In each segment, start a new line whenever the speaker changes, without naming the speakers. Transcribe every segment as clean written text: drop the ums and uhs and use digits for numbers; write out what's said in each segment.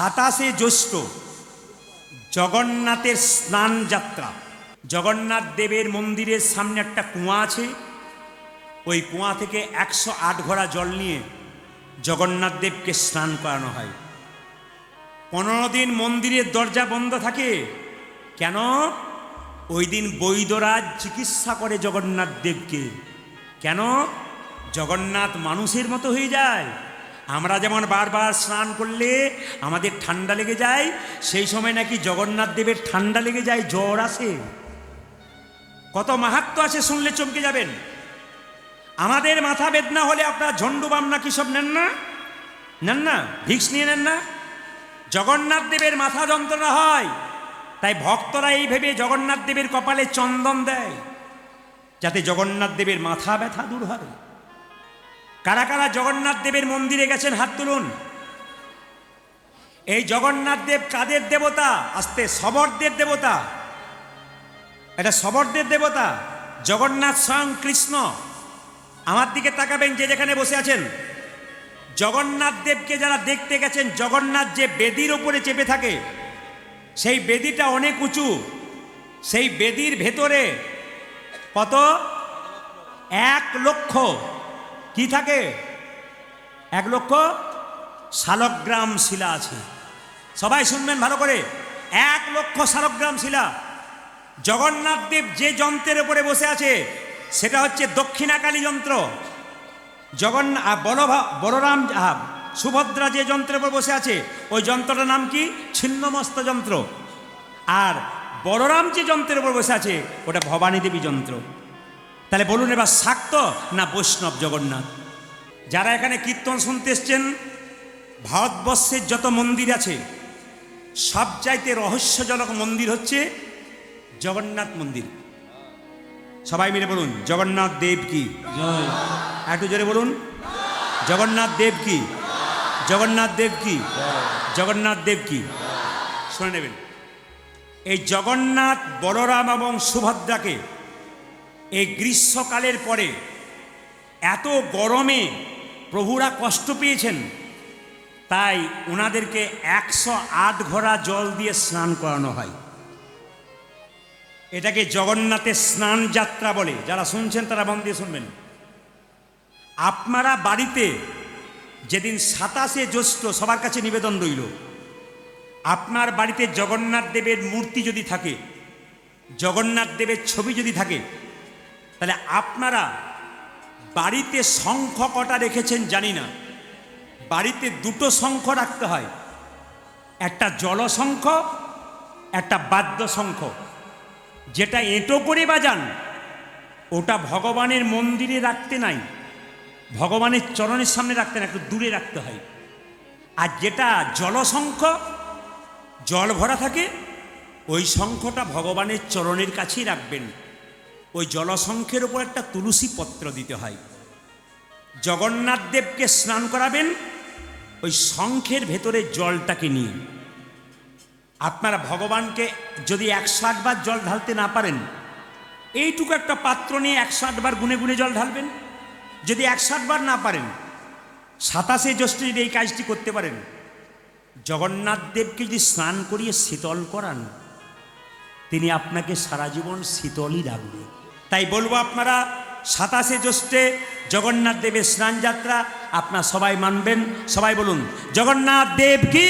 27শে জ্যৈষ্ঠ জগন্নাথের স্নান যাত্রা। জগন্নাথ দেবের মন্দিরের সামনে একটা কুয়া আছে, ওই কুয়া থেকে 108 ঘড়া জল নিয়ে জগন্নাথ দেবকে স্নান করানো হয়। 15 দিন মন্দিরের দরজা বন্ধ থাকে। কেন? ওই দিন বৈদ্যরাজ চিকিৎসা করে জগন্নাথ দেবকে। কেন? জগন্নাথ মানুষের মতো হয়ে যায়। আমরা যেমন বারবার স্নান করলে আমাদের ঠান্ডা লেগে যায়, সেই সময় নাকি জগন্নাথ দেবের ঠান্ডা লেগে যায়, জ্বর আসে। কত মাহাত্ম্য আছে, শুনলে চমকে যাবেন। আমাদের মাথা বেদনা হলে আপনারা ঝন্ডুবাম নাকি সব নেন না? নেন না? ভিক্স নিয়ে নেন না? জগন্নাথ দেবের মাথা যন্ত্রণা হয়, তাই ভক্তরা এই ভেবে জগন্নাথ দেবের কপালে চন্দন দেয়, যাতে জগন্নাথ দেবের মাথা ব্যথা দূর হয়। কারা কারা জগন্নাথ দেবের মন্দিরে গেছেন হাত তুলুন। এই জগন্নাথ দেব কাদের দেবতা? আস্তে, শবরদের দেবতা। এটা শবরদের দেবতা। জগন্নাথ স্বয়ং কৃষ্ণ। আমার দিকে তাকাবেন, যে যেখানে বসে আছেন। জগন্নাথ দেবকে যারা দেখতে গেছেন, জগন্নাথ যে বেদির ওপরে চেপে থাকে, সেই বেদিটা অনেক উঁচু। সেই বেদির ভেতরে কত? 1 লক্ষ কি থাকে? 1 লক্ষ শালগ্রাম শিলা আছে। সবাই শুনবেন ভালো করে, 1 লক্ষ শালগ্রাম শিলা। জগন্নাথ দেব যে যন্ত্রের উপরে বসে আছে সেটা হচ্ছে দক্ষিণাকালী যন্ত্র। বলরাম সুভদ্রা যে যন্ত্রের উপর বসে আছে ওই যন্ত্রটার নাম কি? ছিন্নমস্ত যন্ত্র। আর বলরাম যে যন্ত্রের উপর বসে আছে ওটা ভবানী দেবী যন্ত্র। তাহলে বলুন এবার শাক্ত না বৈষ্ণব জগন্নাথ? যারা এখানে কীর্তন শুনতে এসছেন, ভারতবর্ষের যত মন্দির আছে সবচাইতে রহস্যজনক মন্দির হচ্ছে জগন্নাথ মন্দির। সবাই মিলে বলুন জগন্নাথ দেব কি জয়। একটু জোরে বলুন জগন্নাথ দেব কি, জগন্নাথ দেব কি, জগন্নাথ দেব কি। শুনে নেবেন, এই জগন্নাথ বলরাম এবং সুভদ্রাকে এই গ্রীষ্মকালের পরে এত গরমে প্রভুরা কষ্ট পেয়েছেন, তাই ওনাদেরকে 108 ঘড়া জল দিয়ে স্নান করানো হয়। এটাকে জগন্নাথের স্নান যাত্রা বলে। যারা শুনছেন তারা মন দিয়ে শুনবেন। আপনারা বাড়িতে যেদিন 27শে জ্যৈষ্ঠ, সবার কাছে নিবেদন রইল, আপনার বাড়িতে জগন্নাথ দেবের মূর্তি যদি থাকে, জগন্নাথ দেবের ছবি যদি থাকে, তাহলে আপনারা বাড়িতে শঙ্খ কটা রেখেছেন জানি না, বাড়িতে 2টো শঙ্খ রাখতে হয়। একটা জলশঙ্খ, একটা বাদ্য শঙ্খ। যেটা এঁটো করে বাজান ওটা ভগবানের মন্দিরে রাখতে নাই, ভগবানের চরণের সামনে রাখতে না, একটু দূরে রাখতে হয়। আর যেটা জলশঙ্খ, জল ভরা থাকে, ওই শঙ্খটা ভগবানের চরণের কাছেই রাখবেন। ওই জলশঙ্খের ওপর একটা তুলসী পত্র দিতে হয়। জগন্নাথ দেবকে স্নান করাবেন ওই শঙ্খের ভেতরে জলটাকে নিয়ে। আপনারা ভগবানকে যদি 108 বার জল ঢালতে না পারেন, এইটুকু একটা পাত্র নিয়ে 108 বার গুনে গুনে জল ঢালবেন। যদি 108 বার না পারেন, 27শে জ্যৈষ্ঠ যদি এই কাজটি করতে পারেন, জগন্নাথ দেবকে যদি স্নান করিয়ে শীতল করান, তিনি আপনাকে সারা জীবন শীতলই রাখবে। তাই বলবো, আপনারা 27শে জ্যৈষ্ঠে জগন্নাথ দেবের স্নান যাত্রা আপনারা সবাই মানবেন। সবাই বলুন জগন্নাথ দেব কি,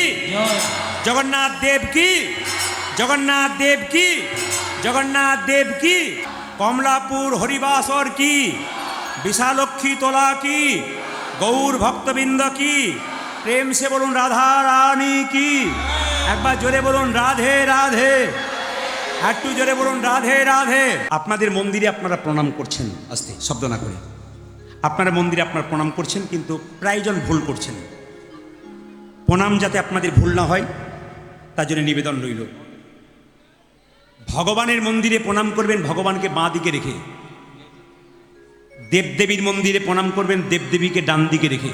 জগন্নাথ দেব কি, জগন্নাথ দেব কি, জগন্নাথ দেব কি। কমলাপুর হরিবাসর কি, বিশালক্ষী তোলা কি, গৌর ভক্তবৃন্দ কি। প্রেম সে বলুন রাধা রানী কি। একবার জোরে বলুন রাধে রাধে। একটু জোরে বলুন রাধে রাধে। আপনাদের মন্দিরে আপনারা প্রণাম করছেন, আস্তে শব্দ না করে। আপনারা মন্দিরে আপনারা প্রণাম করছেন, কিন্তু প্রায়জন ভুল করছেন। প্রণাম যাতে আপনাদের ভুল না হয় তার জন্য নিবেদন রইল, ভগবানের মন্দিরে প্রণাম করবেন ভগবানকে বাঁ দিকে রেখে, দেবদেবীর মন্দিরে প্রণাম করবেন দেবদেবীকে ডান দিকে রেখে।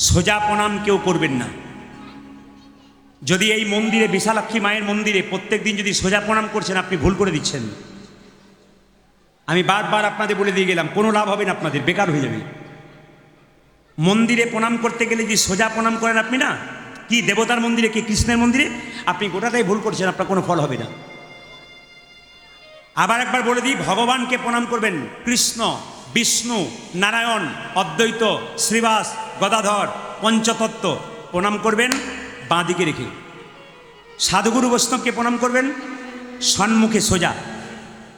সোজা প্রণাম কেউ করবেন না। যদি এই মন্দিরে, বিশালাক্ষী মায়ের মন্দিরে প্রত্যেক দিন যদি সোজা প্রণাম করছেন, আপনি ভুল করে দিচ্ছেন। আমি বারবার আপনাদের বলে দিয়ে গেলাম, কোনো লাভ হবে না, আপনাদের বেকার হয়ে যাবে। মন্দিরে প্রণাম করতে গেলে যদি সোজা প্রণাম করেন আপনি না, কি দেবতার মন্দিরে, কি কৃষ্ণের মন্দিরে, আপনি গোটাটাই ভুল করছেন, আপনার কোনো ফল হবে না। আবার একবার বলে দিই, ভগবানকে প্রণাম করবেন কৃষ্ণ, বিষ্ণু, নারায়ণ, অদ্বৈত, শ্রীবাস, গদাধর, পঞ্চতত্ত্ব প্রণাম করবেন বাঁ দিকে রেখে। সাধুগুরু বৈষ্ণবকে প্রণাম করবেন সম্মুখে সোজা।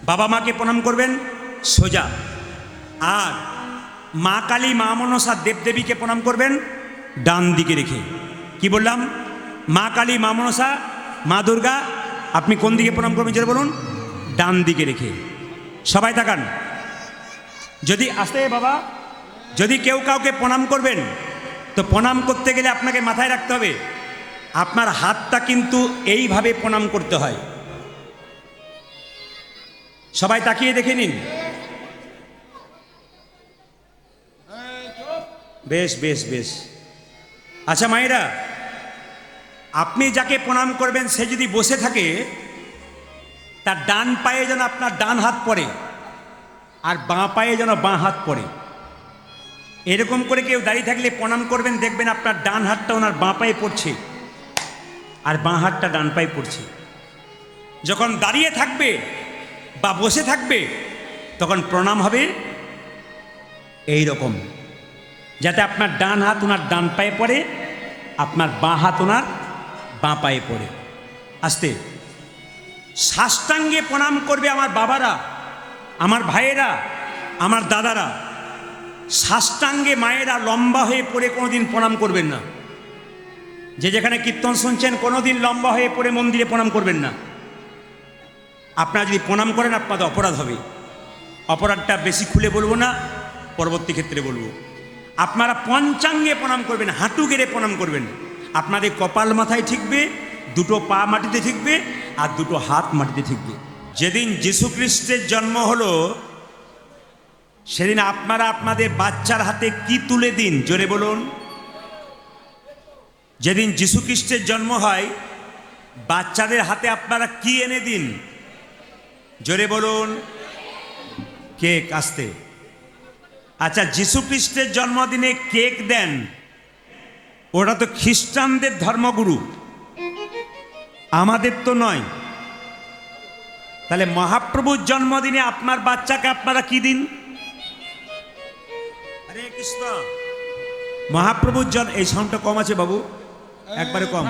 বাবা মাকে প্রণাম করবেন সোজা। আর মা কালী, মা মনসা, দেবদেবীকে প্রণাম করবেন ডান দিকে রেখে। কি বললাম? মা কালী, মা মনসা, মা দুর্গা, আপনি কোন দিকে প্রণাম করবেন যেটা বলুন? ডান দিকে রেখে। সবাই তাকান। যদি আসতে বাবা, যদি কেউ কাউকে প্রণাম করবেন তো প্রণাম করতে গেলে আপনাকে মাথায় রাখতে হবে আপনার হাতটা কিন্তু এইভাবে প্রণাম করতে হয়। সবাই তাকিয়ে দেখে নিন। বেশ বেশ বেশ। আচ্ছা মায়েরা, আপনি যাকে প্রণাম করবেন সে যদি বসে থাকে, তার ডান পায়ে যেন আপনার ডান হাত পড়ে আর বাঁ পায়ে যেন বাঁ হাত পড়ে। এরকম করে কেউ দাঁড়িয়ে থাকলে প্রণাম করবেন, দেখবেন আপনার ডান হাতটা ওনার বাঁ পায়ে পড়ছে আর বাঁ হাতটা ডান পায়ে পড়ছে। যখন দাঁড়িয়ে থাকবে বা বসে থাকবে তখন প্রণাম হবে এই রকম, যাতে আপনার ডান হাত ওনার ডান পায়ে পড়ে, আপনার বাঁ হাত ওনার বাঁ পায়ে পড়ে। আস্তে সাষ্টাঙ্গে প্রণাম করবে আমার বাবারা, আমার ভাইয়েরা, আমার দাদারা। সাষ্টাঙ্গে মায়েরা লম্বা হয়ে পড়ে কোনোদিন প্রণাম করবেন না। যে যেখানে কীর্তন শুনছেন কোনোদিন লম্বা হয়ে পড়ে মন্দিরে প্রণাম করবেন না। আপনারা যদি প্রণাম করেন আপনাদের অপরাধ হবে। অপরাধটা বেশি খুলে বলবো না, পরবর্তী ক্ষেত্রে বলবো। আপনারা পঞ্চাঙ্গে প্রণাম করবেন, হাঁটু গেড়ে প্রণাম করবেন। আপনাদের কপাল মাথায় ঠিকবে, দুটো পা মাটিতে ঠিকবে আর দুটো হাত মাটিতে ঠিকবে। যেদিন যীশু খ্রিস্টের জন্ম হলো সেদিন আপনারা আপনাদের বাচ্চার হাতে কি তুলে দিন? জোরে বলুন। যেদিন যীশু খ্রিস্টের জন্ম হয় বাচ্চাদের হাতে আপনারা কি এনে দিন? জোরে বলুন। কেক। আসতে। আচ্ছা, যীশু খ্রিস্টের জন্মদিনে কেক দেন, ওটা তো খ্রিস্টানদের ধর্মগুরু, আমাদের তো নয়। তাহলে মহাপ্রভুর জন্মদিনে আপনার বাচ্চাকে আপনারা কি দিন? হরে কৃষ্ণ। মহাপ্রভুর এই সাউন্ডটা কম আছে বাবু, একবারে কম,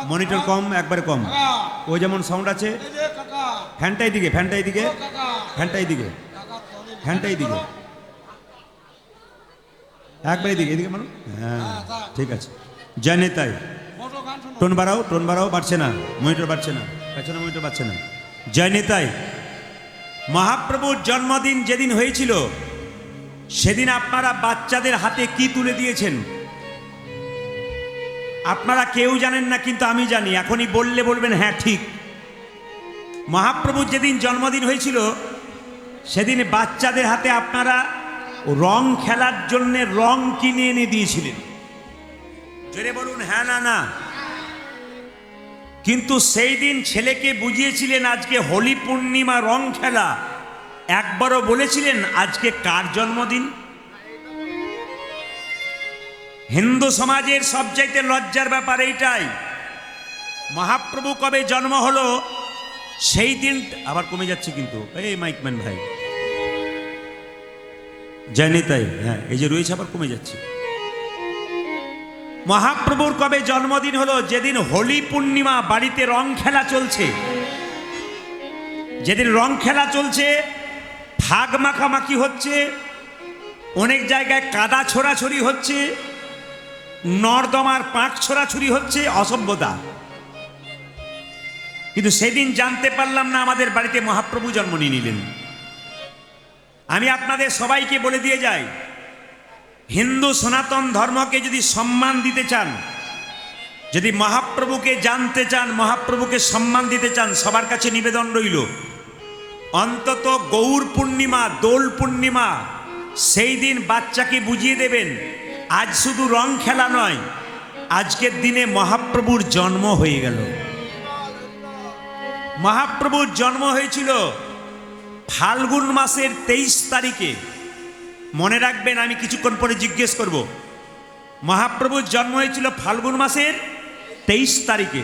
মনিটর কম, একবারে কম। ওই যেমন সাউন্ড আছে, ফ্যানটাই দিকে, ফ্যানটাই দিকে, ফ্যানটাই দিকে, ফ্যানটাই দিকে, একবারে দিকে, এদিকে মানুষ। হ্যাঁ ঠিক আছে। জানে তাই টোন বাড়াও, টোন বাড়াও, বাড়ছে না, মনিটর বাড়ছে না, পেছনে মনিটর বাড়ছে না। জয় নেতাই। মহাপ্রভুর জন্মদিন যেদিন হয়েছিল সেদিন আপনারা বাচ্চাদের হাতে কি তুলে দিয়েছেন? আপনারা কেউ জানেন না, কিন্তু আমি জানি। এখনই বললে বলবেন হ্যাঁ ঠিক। মহাপ্রভুর যেদিন জন্মদিন হয়েছিল সেদিন বাচ্চাদের হাতে আপনারা রং খেলার জন্য রং কিনে এনে দিয়েছিলেন। জোরে বলুন হ্যাঁ না না। কিন্তু সেই দিন ছেলেকে বুঝিয়েছিলেন আজকে হোলি পূর্ণিমা, রং খেলা। একবারও বলেছিলেন আজকে কার জন্মদিন? হিন্দু সমাজের সবচাইতে লজ্জার ব্যাপার এইটাই। মহাপ্রভু কবে জন্ম হলো সেই দিন আবার কমে যাচ্ছে কিন্তু, এই মাইকম্যান ভাই, জানি তাই। হ্যাঁ এই যে রয়েছে আবার কমে যাচ্ছে। মহাপ্রভুর কবে জন্মদিন হলো? যেদিন হোলি পূর্ণিমা, বাড়িতে রং খেলা চলছে। যেদিন রং খেলা চলছে, ফাগ মাখামাখি হচ্ছে, অনেক জায়গায় কাদা ছোড়াছড়ি হচ্ছে, নর্দমার পাঁক ছোড়াছুরি হচ্ছে, অসভ্যতা। কিন্তু সেদিন জানতে পারলাম না আমাদের বাড়িতে মহাপ্রভু জন্ম নিয়ে নিলেন। আমি আপনাদের সবাইকে বলে দিয়ে যাই, হিন্দু সনাতন ধর্মকে যদি সম্মান দিতে চান, যদি মহাপ্রভুকে জানতে চান, মহাপ্রভুকে সম্মান দিতে চান, সবার কাছে নিবেদন রইল অন্তত গৌর পূর্ণিমা, দোল পূর্ণিমা সেই দিন বাচ্চাকে বুঝিয়ে দেবেন আজ শুধু রং খেলা নয়, আজকের দিনে মহাপ্রভুর জন্ম হয়ে গেল। মহাপ্রভুর জন্ম হয়েছিল ফাল্গুন মাসের 23 তারিখে। মনে রাখবেন, আমি কিছুক্ষণ পরে জিজ্ঞেস করব। মহাপ্রভুর জন্ম হয়েছিল ফাল্গুন মাসের 23 তারিখে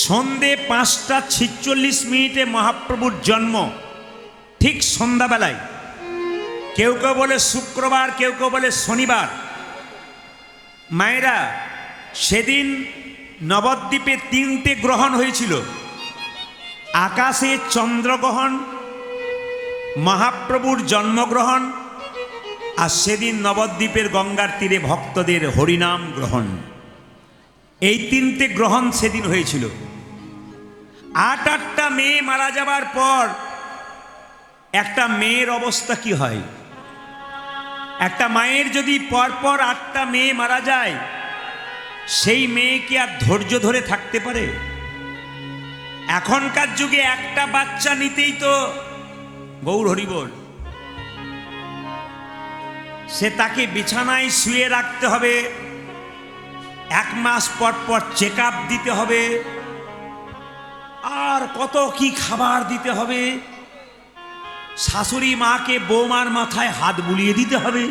সন্ধে 5:46 মহাপ্রভুর জন্ম। ঠিক সন্ধ্যাবেলায়, কেউ কেউ বলে শুক্রবার, কেউ কেউ বলে শনিবার। মায়েরা, সেদিন নবদ্বীপে 3টে গ্রহণ হয়েছিল। আকাশে চন্দ্রগ্রহণ, মহাপ্রভুর জন্মগ্রহণ, আর সেদিন নবদ্বীপের গঙ্গার তীরে ভক্তদের হরিনাম গ্রহণ। এই 3টে গ্রহণ সেদিন হয়েছিল। 8টা মেয়ে মারা যাবার পর একটা মেয়ের অবস্থা কি হয়? একটা মায়ের যদি পরপর 8টা মেয়ে মারা যায়, সেই মেয়ে কি আর ধৈর্য ধরে থাকতে পারে? এখনকার যুগে একটা বাচ্চা নিতেই তো গৌর হরিবোল, সে তাকে বিছানায় শুয়ে রাখতে হবে, 1 মাস পর পর চেক আপ দিতে হবে, আর কত কি খাবার দিতে হবে। শাশুড়ি মাকে বৌমার মাথায় হাত বুলিয়ে দিতে হবে,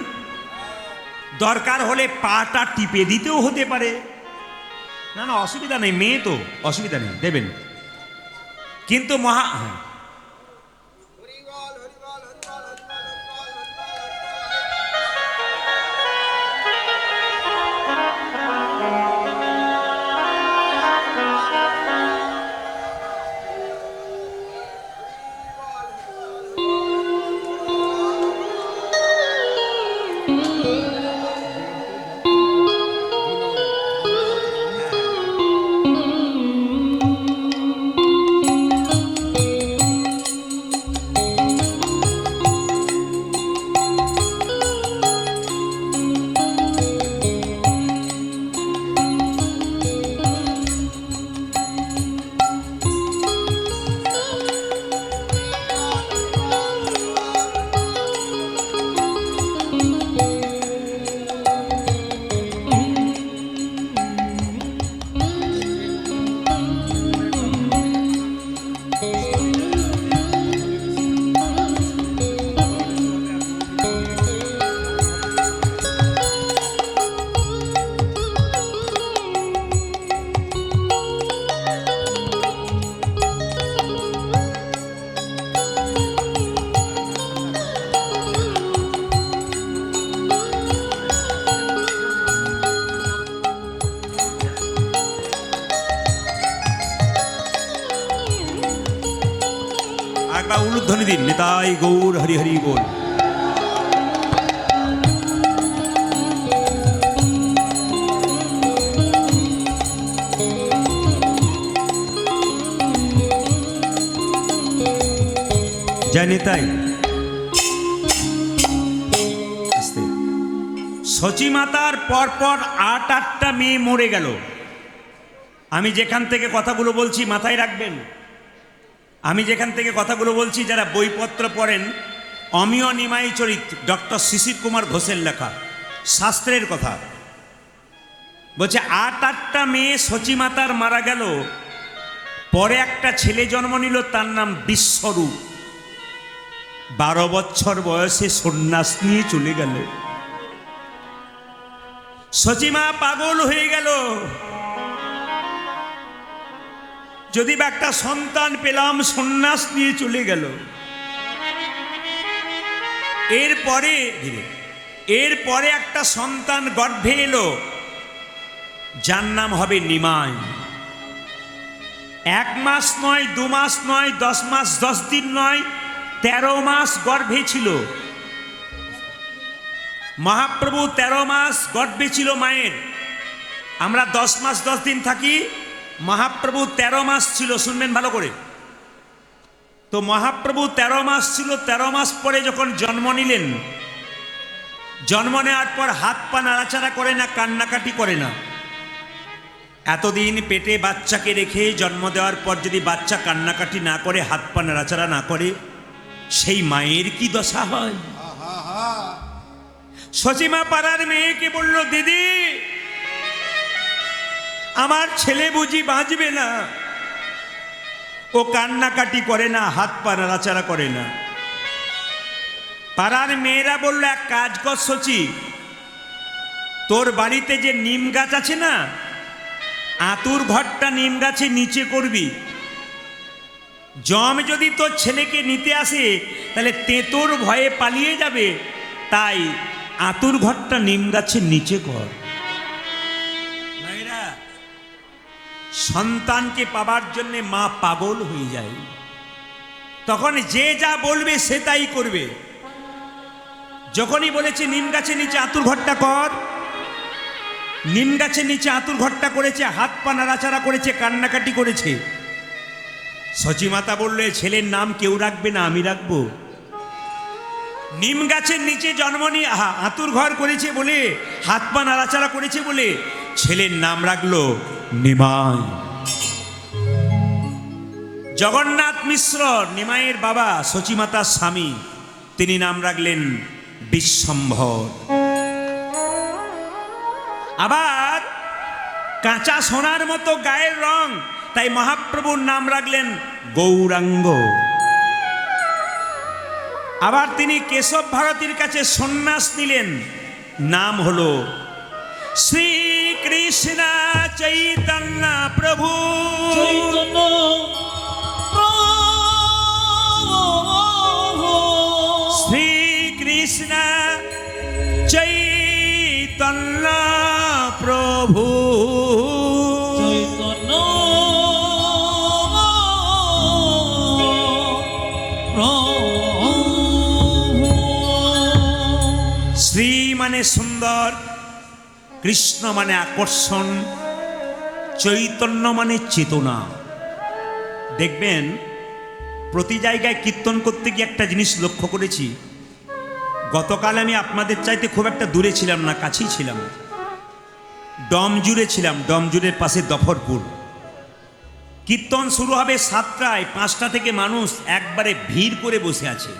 দরকার হলে পাটা টিপে দিতেও হতে পারে। না না, অসুবিধা নেই, মেয়ে তো অসুবিধা নেই, দেবেন। কিন্তু একবার উলুধ্বনি দিন, নিতাই গৌর হরি হরি বল। জয় নিতাই। সচী মাতার পরপর 8টা মেয়ে মরে গেল। আমি যেখান থেকে কথাগুলো বলছি মাথায় রাখবেন, আমি যেখান থেকে কথাগুলো বলছি, যারা বইপত্র পড়েন, অমিয় নিমাই চরিত ডক্টর শিশির কুমার ঘোষের লেখা, শাস্ত্রের কথা বলছে 8টা মেয়ে সচী মাতার মারা গেল। পরে একটা ছেলে জন্ম নিল, তার নাম বিশ্বরূপ। 12 বছর বয়সে সন্ন্যাস নিয়ে চলে গেল। সচীমা পাগল হয়ে গেল, যদি বা একটা সন্তান পেলাম, সন্ন্যাস নিয়ে চলে গেল। এরপরে একটা সন্তান গর্ভে এলো, যার নাম হবে নিমাই। 1 মাস নয়, 2 মাস নয়, 10 মাস 10 দিন নয়, 13 মাস গর্ভে ছিল মহাপ্রভু। 13 মাস গর্ভে ছিল মায়ের। আমরা 10 মাস 10 দিন থাকি, মহাপ্রভু 13 মাস ছিল। শুনবেন ভালো করে। তো মহাপ্রভু 13 মাস ছিল। 13 মাস পরে যখন জন্ম নিলেন, জন্ম নেওয়ার পর হাত পা নাড়াচাড়া করে না, কান্নাকাটি করে না। এতদিন পেটে বাচ্চাকে রেখে জন্ম দেওয়ার পর যদি বাচ্চা কান্নাকাটি না করে, হাত পা নাড়াচাড়া না করে, সেই মায়ের কি দশা হয়? সচীমা পাড়ার মেয়েকে বলল, দিদি আমার ছেলে বুঝি বাঁচবে না, ও কান্নাকাটি করে না, হাত পা নাড়াচাড়া করে না। পাড়ার মেয়েরা বলল, এক কাজ কর সচি, তোর বাড়িতে যে নিম গাছ আছে না, আতুর ঘরটা নিম গাছের নিচে করবি। যম যদি তোর ছেলেকে নিতে আসে তাহলে তেঁতোর ভয়ে পালিয়ে যাবে, তাই আতুর ঘরটা নিম গাছের নিচে কর। ভাইরা, সন্তানকে পাবার জন্য মা পাগল হয়ে যায়, তখন যে যা বলবে সে তাই করবে। যখনই বলেছে নিম গাছের নিচে আতুর ঘরটা কর, নিম গাছের নিচে আতুর ঘরটা করেছে, হাত পা নাড়াচাড়া করেছে, কান্নাকাটি করেছে। সচিমাতা বললে ছেলের নাম কেউ রাখবে না, আমি রাখবো। নিম গাছের নিচে জন্ম নিয়ে আতুর ঘর করেছে বলে, হাত পা নাড়াচাড়া করেছে বলে ছেলের নাম রাখলো নিমাই। জগন্নাথ মিশ্র নিমাইয়ের বাবা, সচিমাতার স্বামী, তিনি নাম রাখলেন বিশ্বম্ভর। আবার কাঁচা সোনার মতো গায়ের রং, তাই মহাপ্রভুর নাম রাখলেন গৌরাঙ্গ। আবার তিনি কেশব ভারতীর কাছে সন্ন্যাস নিলেন, নাম হলো শ্রীকৃষ্ণ চৈতন্য প্রভু। শ্রীকৃষ্ণ চৈতন্য প্রভু। শ্রী মানে সুন্দর, কৃষ্ণ মানে আকর্ষণ, চৈতন্য মানে চেতনা। দেখবেন প্রতি জায়গায় কীর্তন করতে গিয়ে একটা জিনিস লক্ষ্য করেছি। গতকাল আমি আপনাদের চাইতে খুব একটা দূরে ছিলাম না, কাছেই ছিলাম, ডমজুড়ে ছিলাম। ডমজুড়ের পাশে দফরপুর। কীর্তন শুরু হবে 7টায়, 5টা থেকে মানুষ একবারে ভিড় করে বসে আছে।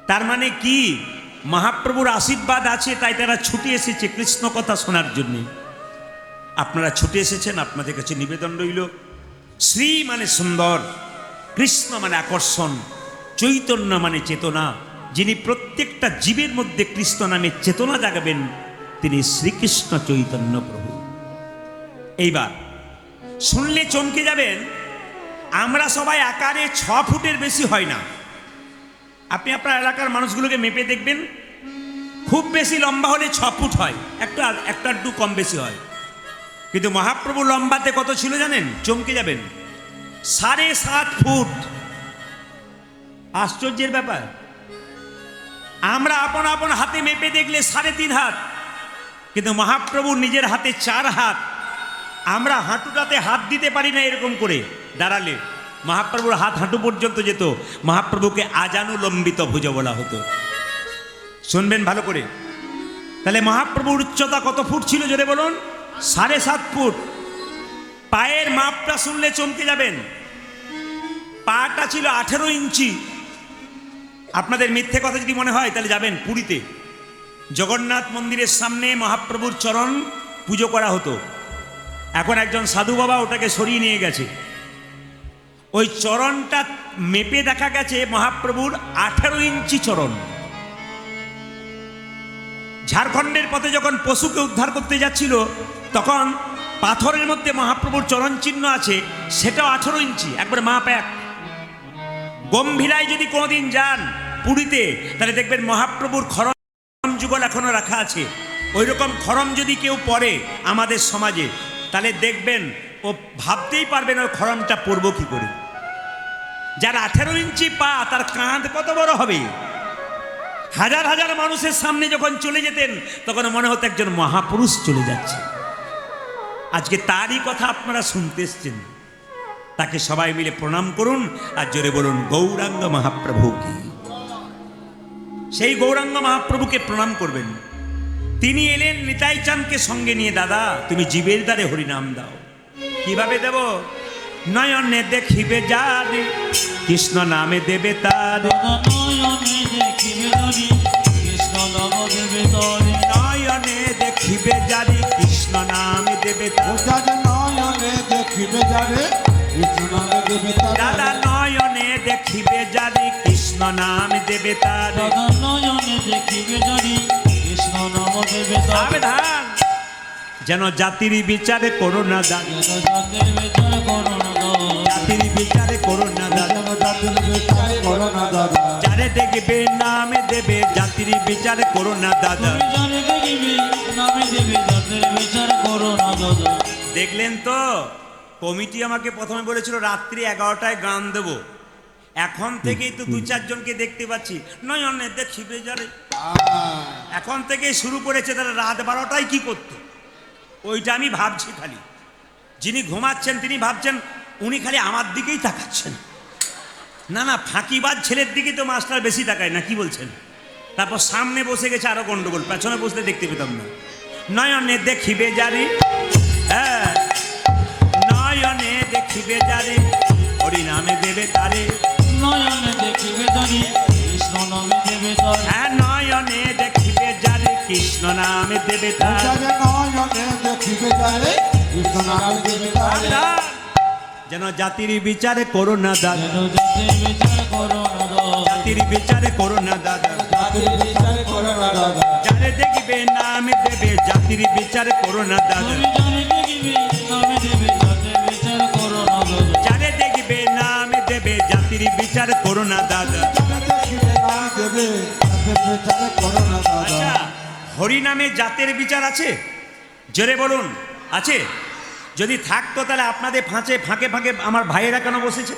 তার মানে কি, মহাপ্রভুর আশীর্বাদ আছে, তাই তারা ছুটে এসেছে কৃষ্ণ কথা শোনার জন্য। আপনারা ছুটে এসেছেন, আপনাদের কাছে নিবেদন রইল, শ্রী মানে সুন্দর, কৃষ্ণ মানে আকর্ষণ, চৈতন্য মানে চেতনা। যিনি প্রত্যেকটা জীবের মধ্যে কৃষ্ণ নামে চেতনা জাগাবেন, তিনি শ্রীকৃষ্ণ চৈতন্য প্রভু। এইবার শুনলে চমকে যাবেন, আমরা সবাই আকারে 6 ফুটের বেশি হয় না। আপনি আপনার এলাকার মানুষগুলোকে মেপে দেখবেন, খুব বেশি লম্বা হলে 6 ফুট হয়, একটু কম বেশি হয়। কিন্তু মহাপ্রভু লম্বাতে কত ছিল জানেন? চমকে যাবেন, 7.5 ফুট। আশ্চর্যের ব্যাপার। আমরা আপন আপন হাতে মেপে দেখলে 3.5 হাত, কিন্তু মহাপ্রভু নিজের হাতে 4 হাত। আমরা হাঁটুটাতে হাত দিতে পারি না, এরকম করে দাঁড়ালে মহাপ্রভুর হাত হাঁটু পর্যন্ত যেত। মহাপ্রভুকে আজানুলম্বিত ভুজ বলা হতো। শুনবেন ভালো করে। তাহলে মহাপ্রভুর উচ্চতা কত ফুট ছিল জোরে বলুন? 7.5 ফুট। পায়ের মাপটা শুনলে চমকে যাবেন, পাটা ছিল 18 ইঞ্চি। আপনাদের মিথ্যে কথা যদি মনে হয় তাহলে যাবেন পুরীতে, জগন্নাথ মন্দিরের সামনে মহাপ্রভুর চরণ পুজো করা হতো। এখন একজন সাধু বাবা ওটাকে সরিয়ে নিয়ে গেছে। ওই চরণটা মেপে দেখা গেছে মহাপ্রভুর 18 ইঞ্চি চরণ। ঝাড়খণ্ডের পথে যখন পশুকে উদ্ধার করতে যাচ্ছিল, তখন পাথরের মধ্যে মহাপ্রভুর চরণ চিহ্ন আছে, সেটাও 18 ইঞ্চি, একবার মাপ এক। গম্ভীরায় যদি কোনোদিন যান পুরীতে, তাহলে দেখবেন মহাপ্রভুর খরম যুগল এখনো রাখা আছে। ওই রকম খরম যদি কেউ পরে আমাদের সমাজে, তাহলে দেখবেন ও ভাবতেই পারবেন ওই খরমটা পরব কি করে। যার 18 ইঞ্চি পা, তার কাঁধ কত বড় হবে। হাজার হাজার মানুষের সামনে যখন চলে যেতেন, তখন মনে হতো একজন মহাপুরুষ চলে যাচ্ছে। আজকে তারই কথা আপনারা শুনতে এসছেন। তাকে সবাই মিলে প্রণাম করুন আর জোরে বলুন গৌরাঙ্গ মহাপ্রভু কি। সেই গৌরাঙ্গ মহাপ্রভুকে প্রণাম করবেন। তিনি এলেন নিতাই চাঁদকে সঙ্গে নিয়ে, দাদা তুমি জীবের দ্বারে হরিনাম দাও। কিভাবে দেব? নয়নে দেখিবে যার, কৃষ্ণ নামে দেবে তার। নয়নে দেখিবে যারে, কৃষ্ণ নামে দেবে তার। নয়নে দেখিবে যারে, দাদা নয়নে দেখিবে যারে, কৃষ্ণ নাম দেবে তার। নয়নে দেখিবে যারে, কৃষ্ণ নাম দেবে তার। যেন জাতির বিচারে করো না দাদা,
যেন জাতির বিচার করো না দাদা,
জাতির বিচারে করো না দাদা,
যেন জাতির বিচার করো না দাদা,
যারে দেখবে নামে দেবে জাতির বিচারে করো না দাদা।
তুমি জানে দেখিবি নামে দেবে জাতির বিচার করো না দাদা।
দেখলেন তো, কমিটি আমাকে প্রথমে বলেছিল রাত্রি 11টায় গান দেব, এখন থেকেই তো 2-4 জনকে দেখতে পাচ্ছি নয়নে দেখিবে যারে, এখন থেকেই শুরু করেছে। তারা রাত 12টায় কি করতো ওইটা আমি ভাবছি। খালি যিনি ঘুমাচ্ছেন তিনি ভাবছেন উনি খালি আমার দিকেই তাকাচ্ছেন। না না, ফাঁকিবাজ ছেলের দিকে তো মাস্টার বেশি তাকায় না, কি বলছেন? তারপর সামনে বসে গেছে আরো গন্ডগোল, পেছনে বসলে দেখতে পেতাম না। নয়নে দেখিবে যারে, হ্যাঁ নয়নে দেখিবে যারে, হরি নামে দেবে তারে,
নয়নে দেখিবে জানি কৃষ্ণ নামে দেবে তারে,
হ্যাঁ নয়নে দেখিবে যারে কৃষ্ণ নামে দেবে তারে।
যারে নয়নে দেখিবে যারে কৃষ্ণ নামে দেবে তারে।
যেন জাতির বিচারে করো না দাদা,
যেন জাতির বিচার করো না দাদা,
জাতির বিচারে করো না দাদা,
জাতির বিচার করো না দাদা,
যারে দেখবে নামে দেবে জাতির বিচারে করো না দাদা,
তুমি জানে দেখিবি নামে দেবে জাতির বিচার করো না দাদা,
যারে দেখবে নামে দেবে জাতির বিচার করো না দাদা।
যারে দেখিবে না দেবে জাতির বিচার করো না দাদা।
আচ্ছা, হরি নামে জাতের বিচার আছে? জোরে বলুন, আছে? যদি থাকতো তাহলে আপনাদের ফাঁকে ফাঁকে আমার ভাইয়েরা কেন বসেছে?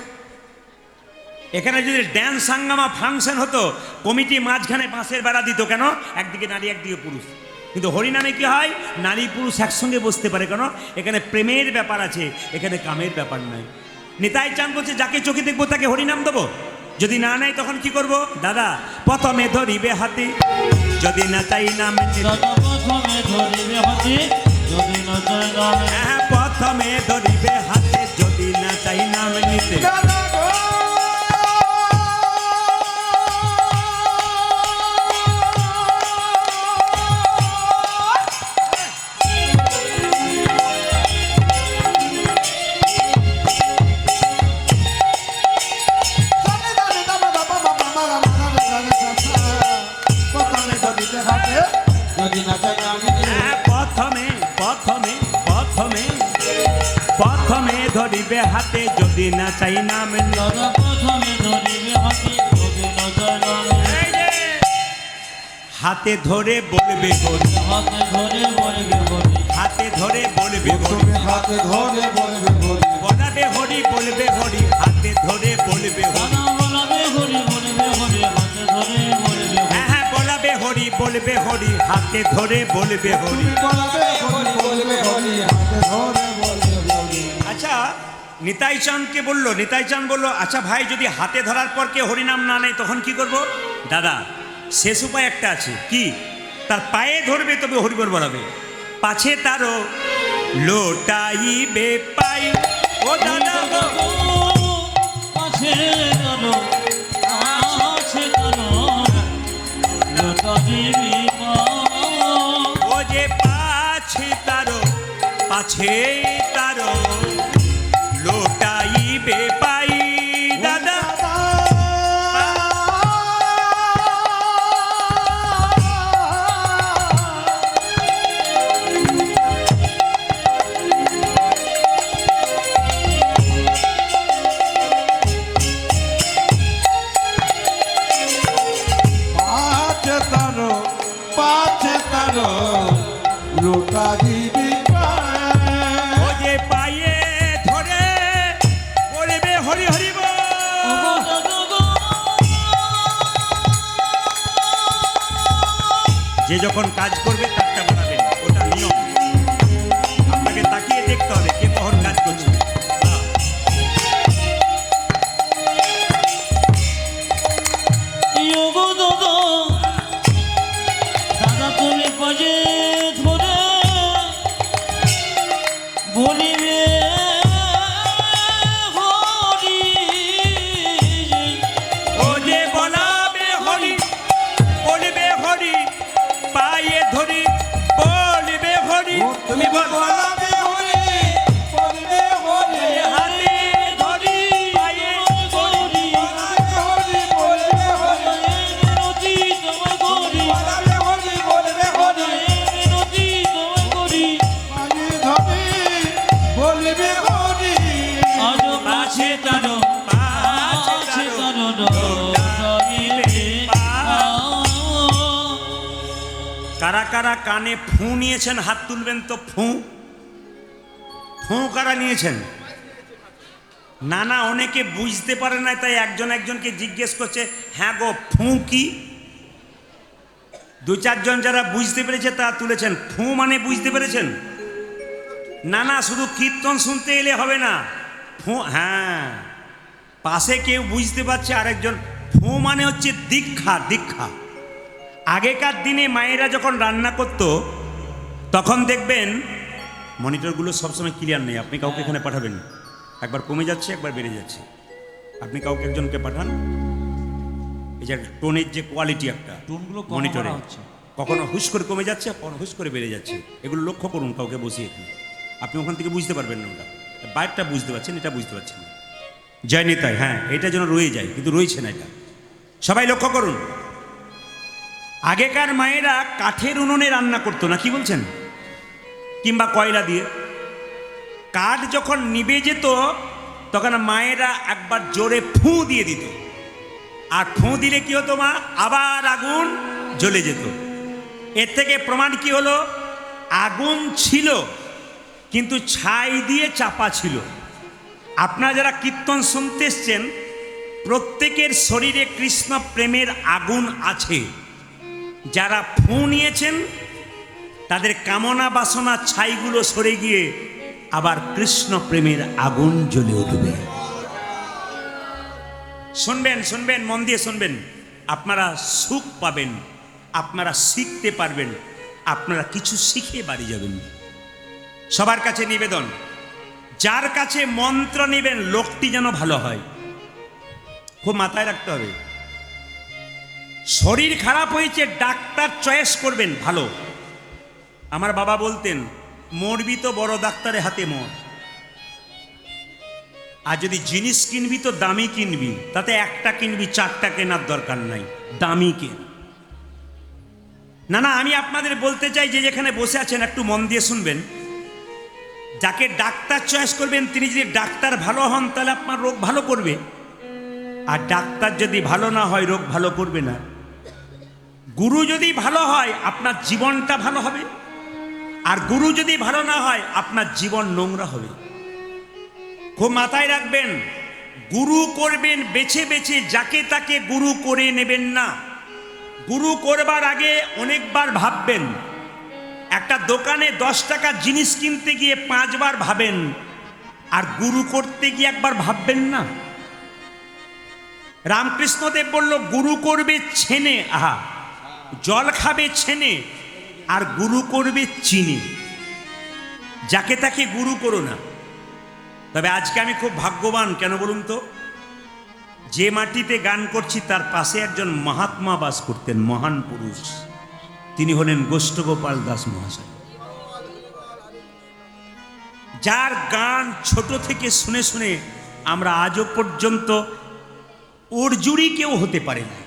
এখানে যদি ড্যান্স হাঙ্গামা ফাংশন হতো, কমিটি মাঝখানে বাঁশের বেড়া দিত কেন? একদিকে নারী একদিকে পুরুষ। কিন্তু হরিনামে কি হয়, নারী পুরুষ একসঙ্গে বসতে পারে কেন? এখানে প্রেমের ব্যাপার আছে, এখানে কামের ব্যাপার নাই। নিতাই চাঁদ বলছে যাকে চোখে দেখবো তাকে হরিনাম দেবো, যদি না নেয় তখন কি করব? দাদা প্রথমে ধরিবে হাতে, যদি না চাই নাম নিতে।
দাদা প্রথমে ধরিবে হাতে যদি না চাই নামে,
হ্যাঁ প্রথমে ধরিবে হাতে যদি না চাই নাম নিতে।
দাদা গো, জানে জানে দাবা দাবা বাবা মারা মারা জানে সাথা, প্রথমে ধরিতে হাতে যদি না চাই আমি
হ্যাঁ প্রথমে প্রথমে প্রথমে প্রথমে ধরিবে হাতে যদি না চাই নাম নিতে।
দাদা প্রথমে ধরিবে হাতে যদি না চাই নামে,
এই যে, হাতে ধরে বলবে হরি,
হাতে ধরে বলবে হরি,
হাতে ধরে বলবে হরি,
তুমি হাতে ধরে বলবে বলি,
বলাবে হরি বলবে হরি, হাতে ধরে বলবে হরি।
দাদা বলাবে হরি বলবে হরি, হাতে ধরে বলবে হরি,
হ্যাঁ হ্যাঁ বলাবে হরি বলবে হরি, হাতে ধরে বলবে হরি।
তুমি বলবে হরি বলবে হরি, হাতে ধরে বলবে বলি।
আচ্ছা, নিতাই চাঁদকে বললো, নিতাই চাঁদ বললো আচ্ছা ভাই যদি হাতে ধরার পর কে হরিনাম না নেয় তখন কি করব? দাদা শেষ উপায় একটা আছে, কি? তার পায়ে ধরবে তবে হরিবল বলাবে, পাছে তারও লোটাইবে পাই। ও দাদা গো,
পাছে গেলো আছে গেলো লোটা দিবি মা,
ও যে পাছে তারও, পাছে তারও লোটাইবে পাই। দাদা
পাছে তারো লোটা দিবি পায়।
ও যে পায়ে ধরে বলবে হরি হরি বল।
ও দাদা গো,
যে যখন কাজ করবে তারটা বানাবেন, ওটা নিয়ম। আপনাকে তাকিয়ে দেখতে হবে কে কখন কাজ করছে।
ইয়ো গো দাদা, দাদা তুমি পাশে ধরে বলিবে হরি,
ও যে বলাবে হরি বলবে হরি, পায়ে ধরি বলবে হরি। তুমি বলাবে হরি বলবে হরি, হাতে ধরি পায়ে
হরি
হরি বলবে হরি,
নদী তোমায় করি,
বলাবে হরি বলবে হরি,
নদী তোমায় করি, আছে তারো আছে তারো ডরিবে
কারা কারা কানে ফু নিয়েছেন হাত তুলবেন তো। ফু ফু কারা নিয়েছেন? না না, অনেকে বুঝতে পারে না, তাই একজন একজনকে জিজ্ঞেস করছে হ্যাঁ গো ফু কি। দু চারজন যারা বুঝতে পেরেছে তা তুলেছেন। ফু মানে বুঝতে পেরেছেন? না না, শুধু কীর্তন শুনতে এলে হবে না। ফু, হ্যাঁ, পাশে কেউ বুঝতে পারছে আরেকজন। ফু মানে হচ্ছে দীক্ষা। দীক্ষা আগেকার দিনে মায়েরা যখন রান্না করত তখন দেখবেন, মনিটরগুলো সবসময় ক্লিয়ার নেই, আপনি কাউকে এখানে পাঠাবেন, একবার কমে যাচ্ছে একবার বেড়ে যাচ্ছে, আপনি কাউকে একজনকে পাঠান। এই যে টোনের যে কোয়ালিটি একটা
টোনগুলো কম
মনিটরে
করা হচ্ছে।
কখনো হুশ করে কমে যাচ্ছে, কখনো হুশ করে বেড়ে যাচ্ছে, এগুলো লক্ষ্য করুন কাউকে বসিয়ে। আপনি ওখান থেকে বুঝতে পারবেন না, ওটা বাইরটা বুঝতে পারছেন, এটা বুঝতে পারছেন না। জয় নিতাই, হ্যাঁ, এটা যেন রয়ে যায়, কিন্তু রয়েছে না এটা। সবাই লক্ষ্য করুন, আগেকার মায়েরা কাঠের উনুনে রান্না করতো না, কি বলছেন, কিংবা কয়লা দিয়ে। কাঠ যখন নিভে যেত তখন মায়েরা একবার জোরে ফু দিয়ে দিত, আর ফু দিলে কি হতো মা, আবার আগুন জ্বলে যেত। এর থেকে প্রমাণ কি হলো, আগুন ছিল কিন্তু ছাই দিয়ে চাপা ছিল। আপনারা যারা কীর্তন শুনতে এসছেন প্রত্যেকের শরীরে কৃষ্ণ প্রেমের আগুন আছে। যারা ফু নিয়েছেন তাদের কামনা বাসনা ছাইগুলো সরে গিয়ে আবার কৃষ্ণ প্রেমের আগুন জ্বলে উঠবে। শুনবেন শুনবেন, মন দিয়ে শুনবেন, আপনারা সুখ পাবেন, আপনারা শিখতে পারবেন, আপনারা কিছু শিখে বাড়ি যাবেন। সবার কাছে নিবেদন, যার কাছে মন্ত্র নেবেন লোকটি যেন ভালো হয়, খুব মাথায় রাখতে হবে। শরীর খারাপ হয়েছে, ডাক্তার চয়েস করবেন ভালো। আমার বাবা বলতেন, মরবি তো বড় ডাক্তারের হাতে মর, আর যদি জিনিস কিনবি তো দামি কিনবি, তাতে একটা কিনবি, চারটা কেনার দরকার নাই, দামি কেন। না না, আমি আপনাদের বলতে চাই যে যেখানে বসে আছেন একটু মন দিয়ে শুনবেন। যাকে ডাক্তার চয়েস করবেন তিনি যদি ডাক্তার ভালো হন তাহলে আপনার রোগ ভালো করবে, আর ডাক্তার যদি ভালো না হয় রোগ ভালো করবে না। গুরু যদি ভালো হয় আপনার জীবনটা ভালো হবে, আর গুরু যদি ভালো না হয় আপনার জীবন নোংরা হবে। খুব মাথায় রাখবেন, গুরু করবেন বেছে বেছে, যাকে তাকে গুরু করে নেবেন না। গুরু করবার আগে অনেকবার ভাববেন। একটা দোকানে 10 টাকার জিনিস কিনতে গিয়ে 5 বার ভাবেন, আর গুরু করতে গিয়ে একবার ভাববেন না। রামকৃষ্ণদেব বলল, গুরু করবে ছেনে, আহা, জল খাবে ছেনে, আর গুরু করবে চিনি। যাকে তাকে গুরু করো না। তবে আজকে আমি খুব ভাগ্যবান, কেন বলুন তো, যে মাটিতে গান করছি তার পাশে একজন মহাত্মা বাস করতেন, মহান পুরুষ, তিনি হলেন গোষ্ঠগোপাল দাস মহাশয়, যার গান ছোট থেকে শুনে শুনে আমরা আজও পর্যন্ত ওর জুড়ি কেউ হতে পারে না।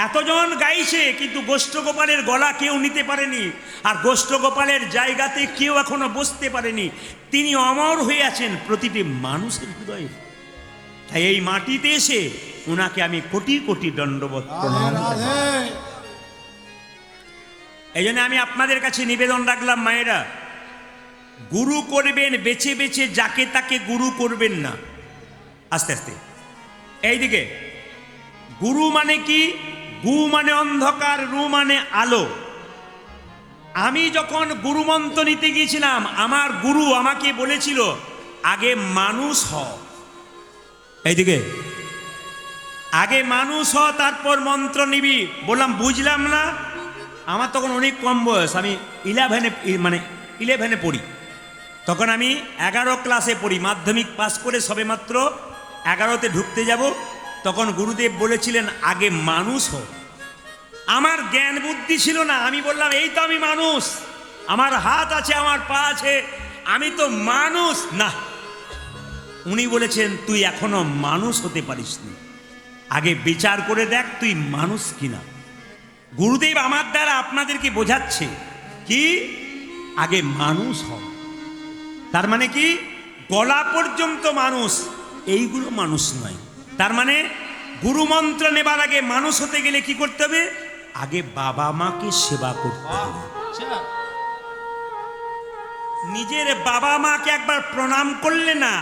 এতজন গাইছে কিন্তু গোষ্ঠগোপালের গলা কেউ নিতে পারেনি, আর গোষ্ঠগোপালের জায়গাতে কেউ এখনো বসতে পারেনি। তিনি অমর হয়ে আছেন প্রতিটি মানুষের হৃদয়ে। তাই এই মাটিতে এসে ওনাকে আমি কোটি কোটি দণ্ডবত প্রণাম জানাই। এই জন্য আমি আপনাদের কাছে নিবেদন রাখলাম, মায়েরা, গুরু করবেন বেছে বেছে, যাকে তাকে গুরু করবেন না। আস্তে আস্তে এইদিকে, গুরু মানে কি, গু মানে অন্ধকার, রু মানে আলো। আমি যখন গুরুমন্ত্র নিতে গিয়েছিলাম আমার গুরু আমাকে বলেছিল আগে মানুষ হ, এইদিকে আগে মানুষ হ তারপর মন্ত্র নিবি। বললাম বুঝলাম না, আমার তখন অনেক কম বয়স, আমি 11 পড়ি, তখন আমি 11 ক্লাসে পড়ি, মাধ্যমিক পাস করে সবে মাত্র 11তে ঢুকতে যাব। তখন গুরুদেব বলেছিলেন আগে মানুষ হ। আমার জ্ঞান বুদ্ধি ছিল না, আমি বললাম এই তো আমি মানুষ, আমার হাত আছে, আমার পা আছে, আমি তো মানুষ না। উনি বলেছেন তুই এখনো মানুষ হতে পারিসনি, আগে বিচার করে দেখ তুই মানুষ কিনা। গুরুদেব আমার দ্বারা আপনাদেরকে বোঝাচ্ছে কি, আগে মানুষ হ। তার মানে কি, গলা পর্যন্ত মানুষ, এইগুলো মানুষ নয়। তার মানে গুরুমন্ত্র নেবার আগে মানুষ হতে গেলে কি করতে হবে? আগে বাবা মাকে সেবা করতে হবে।
আচ্ছা,
নিজের বাবা মাকে একবার প্রণাম করলে না,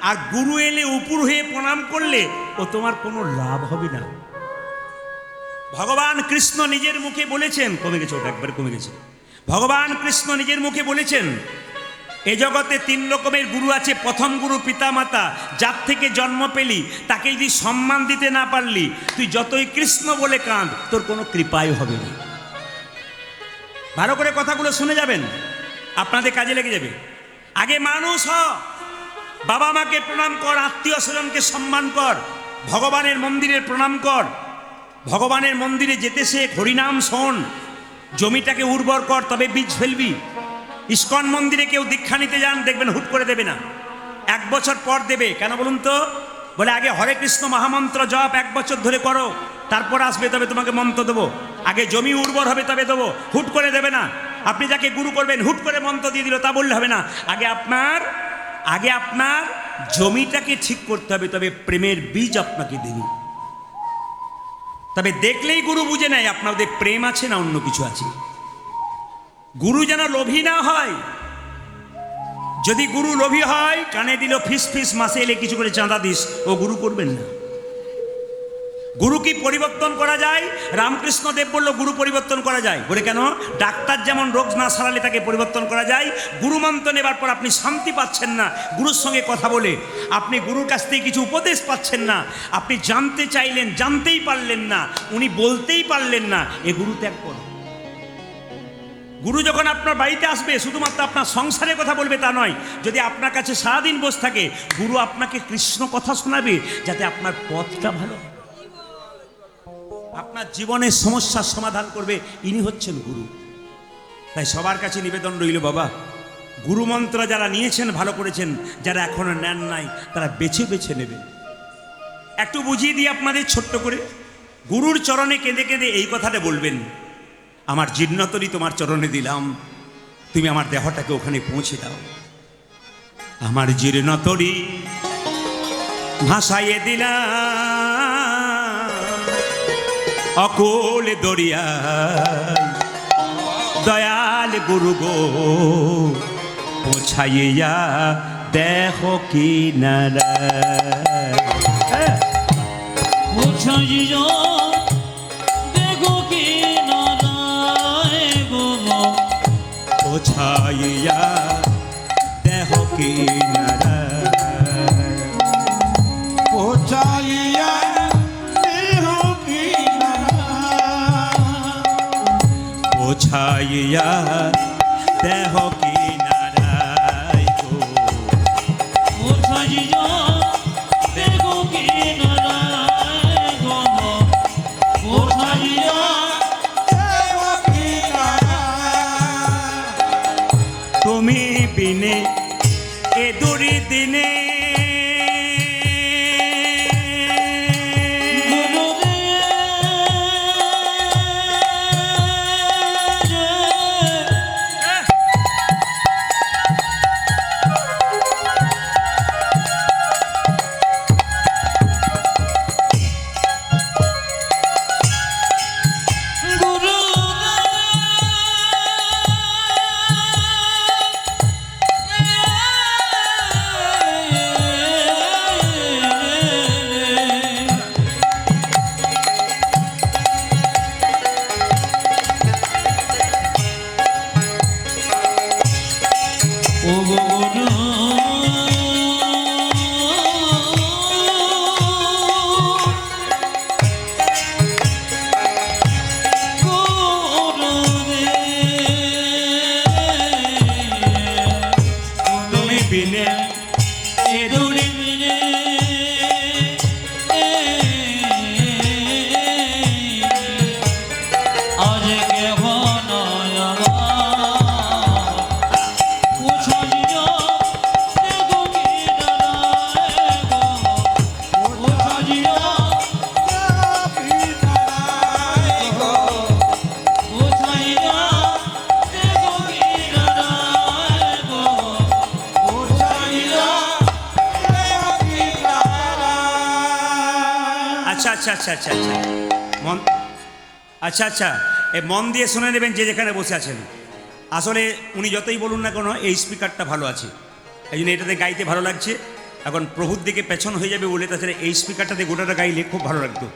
আর গুরু এলে উপর হয়ে প্রণাম করলে ও তোমার কোনো লাভ হবে না। ভগবান কৃষ্ণ নিজের মুখে বলেছেন, কমে গেছে ওটা, একবার কমে গেছে। ভগবান কৃষ্ণ নিজের মুখে বলেছেন, এ জগতে 3 রকমের গুরু আছে। প্রথম গুরু পিতামাতা, যার থেকে জন্ম পেলি তাকে যদি সম্মান দিতে না পারলি, তুই যতই কৃষ্ণ বলে কাঁদ, তোর কোনো কৃপাই হবে না। ভালো করে কথাগুলো শুনে যাবেন, আপনাদের কাজে লেগে যাবে। আগে মানুষ হ, বাবা মাকে প্রণাম কর, আত্মীয় স্বজনকে সম্মান কর, ভগবানের মন্দিরে প্রণাম কর, ভগবানের মন্দিরে যেতে শেখ, হরিনাম শোন, জমিটাকে উর্বর কর, তবে বীজ ফেলবি। ইস্কন মন্দিরে কেউ দীক্ষা নিতে যান, দেখবেন হুট করে দেবে না, 1 বছর পর দেবে। কেন বলুন তো? বলে আগে হরে কৃষ্ণ মহামন্ত্র জপ 1 বছর ধরে করো, তারপর আসবে, তবে তোমাকে মন্ত্র দেবো। আগে জমি উর্বর হবে তবে দেবো, হুট করে দেবে না। আপনি যাকে গুরু করবেন হুট করে মন্ত্র দিয়ে দিল, তা বললে হবে না। আগে আপনার জমিটাকে ঠিক করতে হবে, তবে প্রেমের বীজ আপনাকে দেবে। তবে দেখলেই গুরু বুঝে নেয় আপনাদের প্রেম আছে না অন্য কিছু আছে। গুরু যেন লোভী না হয়। যদি গুরু লোভী হয়, কানে দিল ফিস ফিস, মাসে এলে কিছু করে চাঁদা দিস, ও গুরু করবেন না। গুরু কি পরিবর্তন করা যায়? রামকৃষ্ণ দেব বলল গুরু পরিবর্তন করা যায়। বলে কেন? ডাক্তার যেমন রোগ না সারালে তাকে পরিবর্তন করা যায়, গুরু মন্ত্র নেবার পর আপনি শান্তি পাচ্ছেন না, গুরুর সঙ্গে কথা বলে আপনি গুরুর কাছ থেকে কিছু উপদেশ পাচ্ছেন না, আপনি জানতে চাইলেন, জানতেই পারলেন না, উনি বলতেই পারলেন না, এ গুরু ত্যাগ করুন। গুরু যখন আপনার বাড়িতে আসবে, শুধুমাত্র আপনার সংসারের কথা বলবে তা নয়। যদি আপনার কাছে সারাদিন বসে থাকে, গুরু আপনাকে কৃষ্ণ কথা শোনাবে, যাতে আপনার পথটা ভালো হয়, আপনার জীবনের সমস্যার সমাধান করবে। ইনি হচ্ছেন গুরু। তাই সবার কাছে নিবেদন রইল, বাবা গুরু মন্ত্র যারা নিয়েছেন ভালো করেছেন, যারা এখনো নেন নাই তারা বেছে বেছে নেবেন। একটু বুঝিয়ে দিই আপনাদের ছোট্ট করে। গুরুর চরণে কেঁদে কেঁদে এই কথাটা বলবেন, আমার জীর্ণতরি তোমার চরণে দিলাম, তুমি আমার দেহটাকে ওখানে পৌঁছে দাও। আমার জীর্ণতরি ভাসাইয়ে দিলাম অকুল দরিয়া, দয়াল গুরু গো পৌঁছাইয়া দেখো কিনারা।
পৌঁছাইয়া দেখো কিনারায় গো,
পৌঁছাইয়া দেখো কিনারা,
পৌঁছাইয়া দেহ কিনারা,
পৌঁছাইয়া দেখো কিনারায় গো,
পৌঁছাইয়া দেখো কিনারায় গো, পৌঁছাইয়া
দেহ কিনারা।
তুমি বিনে এ দুরি দিনে বিনে এ দুরি
আজ কেহ নয় পৌঁছাইয়া দেখো কিনারায় গো, পৌঁছাইয়া পৌঁছাইয়া দেখো কিনারায় গো, পৌঁছাইয়া
আচ্ছা আচ্ছা আচ্ছা আচ্ছা আচ্ছা মন আচ্ছা আচ্ছা এই মন দিয়ে শুনে নেবেন যে যেখানে বসে আছেন। আসলে উনি যতই বলুন না কেন এই স্পিকারটা ভালো আছে, এই জন্য এটাতে গাইতে ভালো লাগছে। এখন প্রভুর দিকে পেছন হয়ে যাবে বলে, তাছাড়া এই স্পিকারটাতে গোটাটা গাইলে খুব ভালো লাগতো।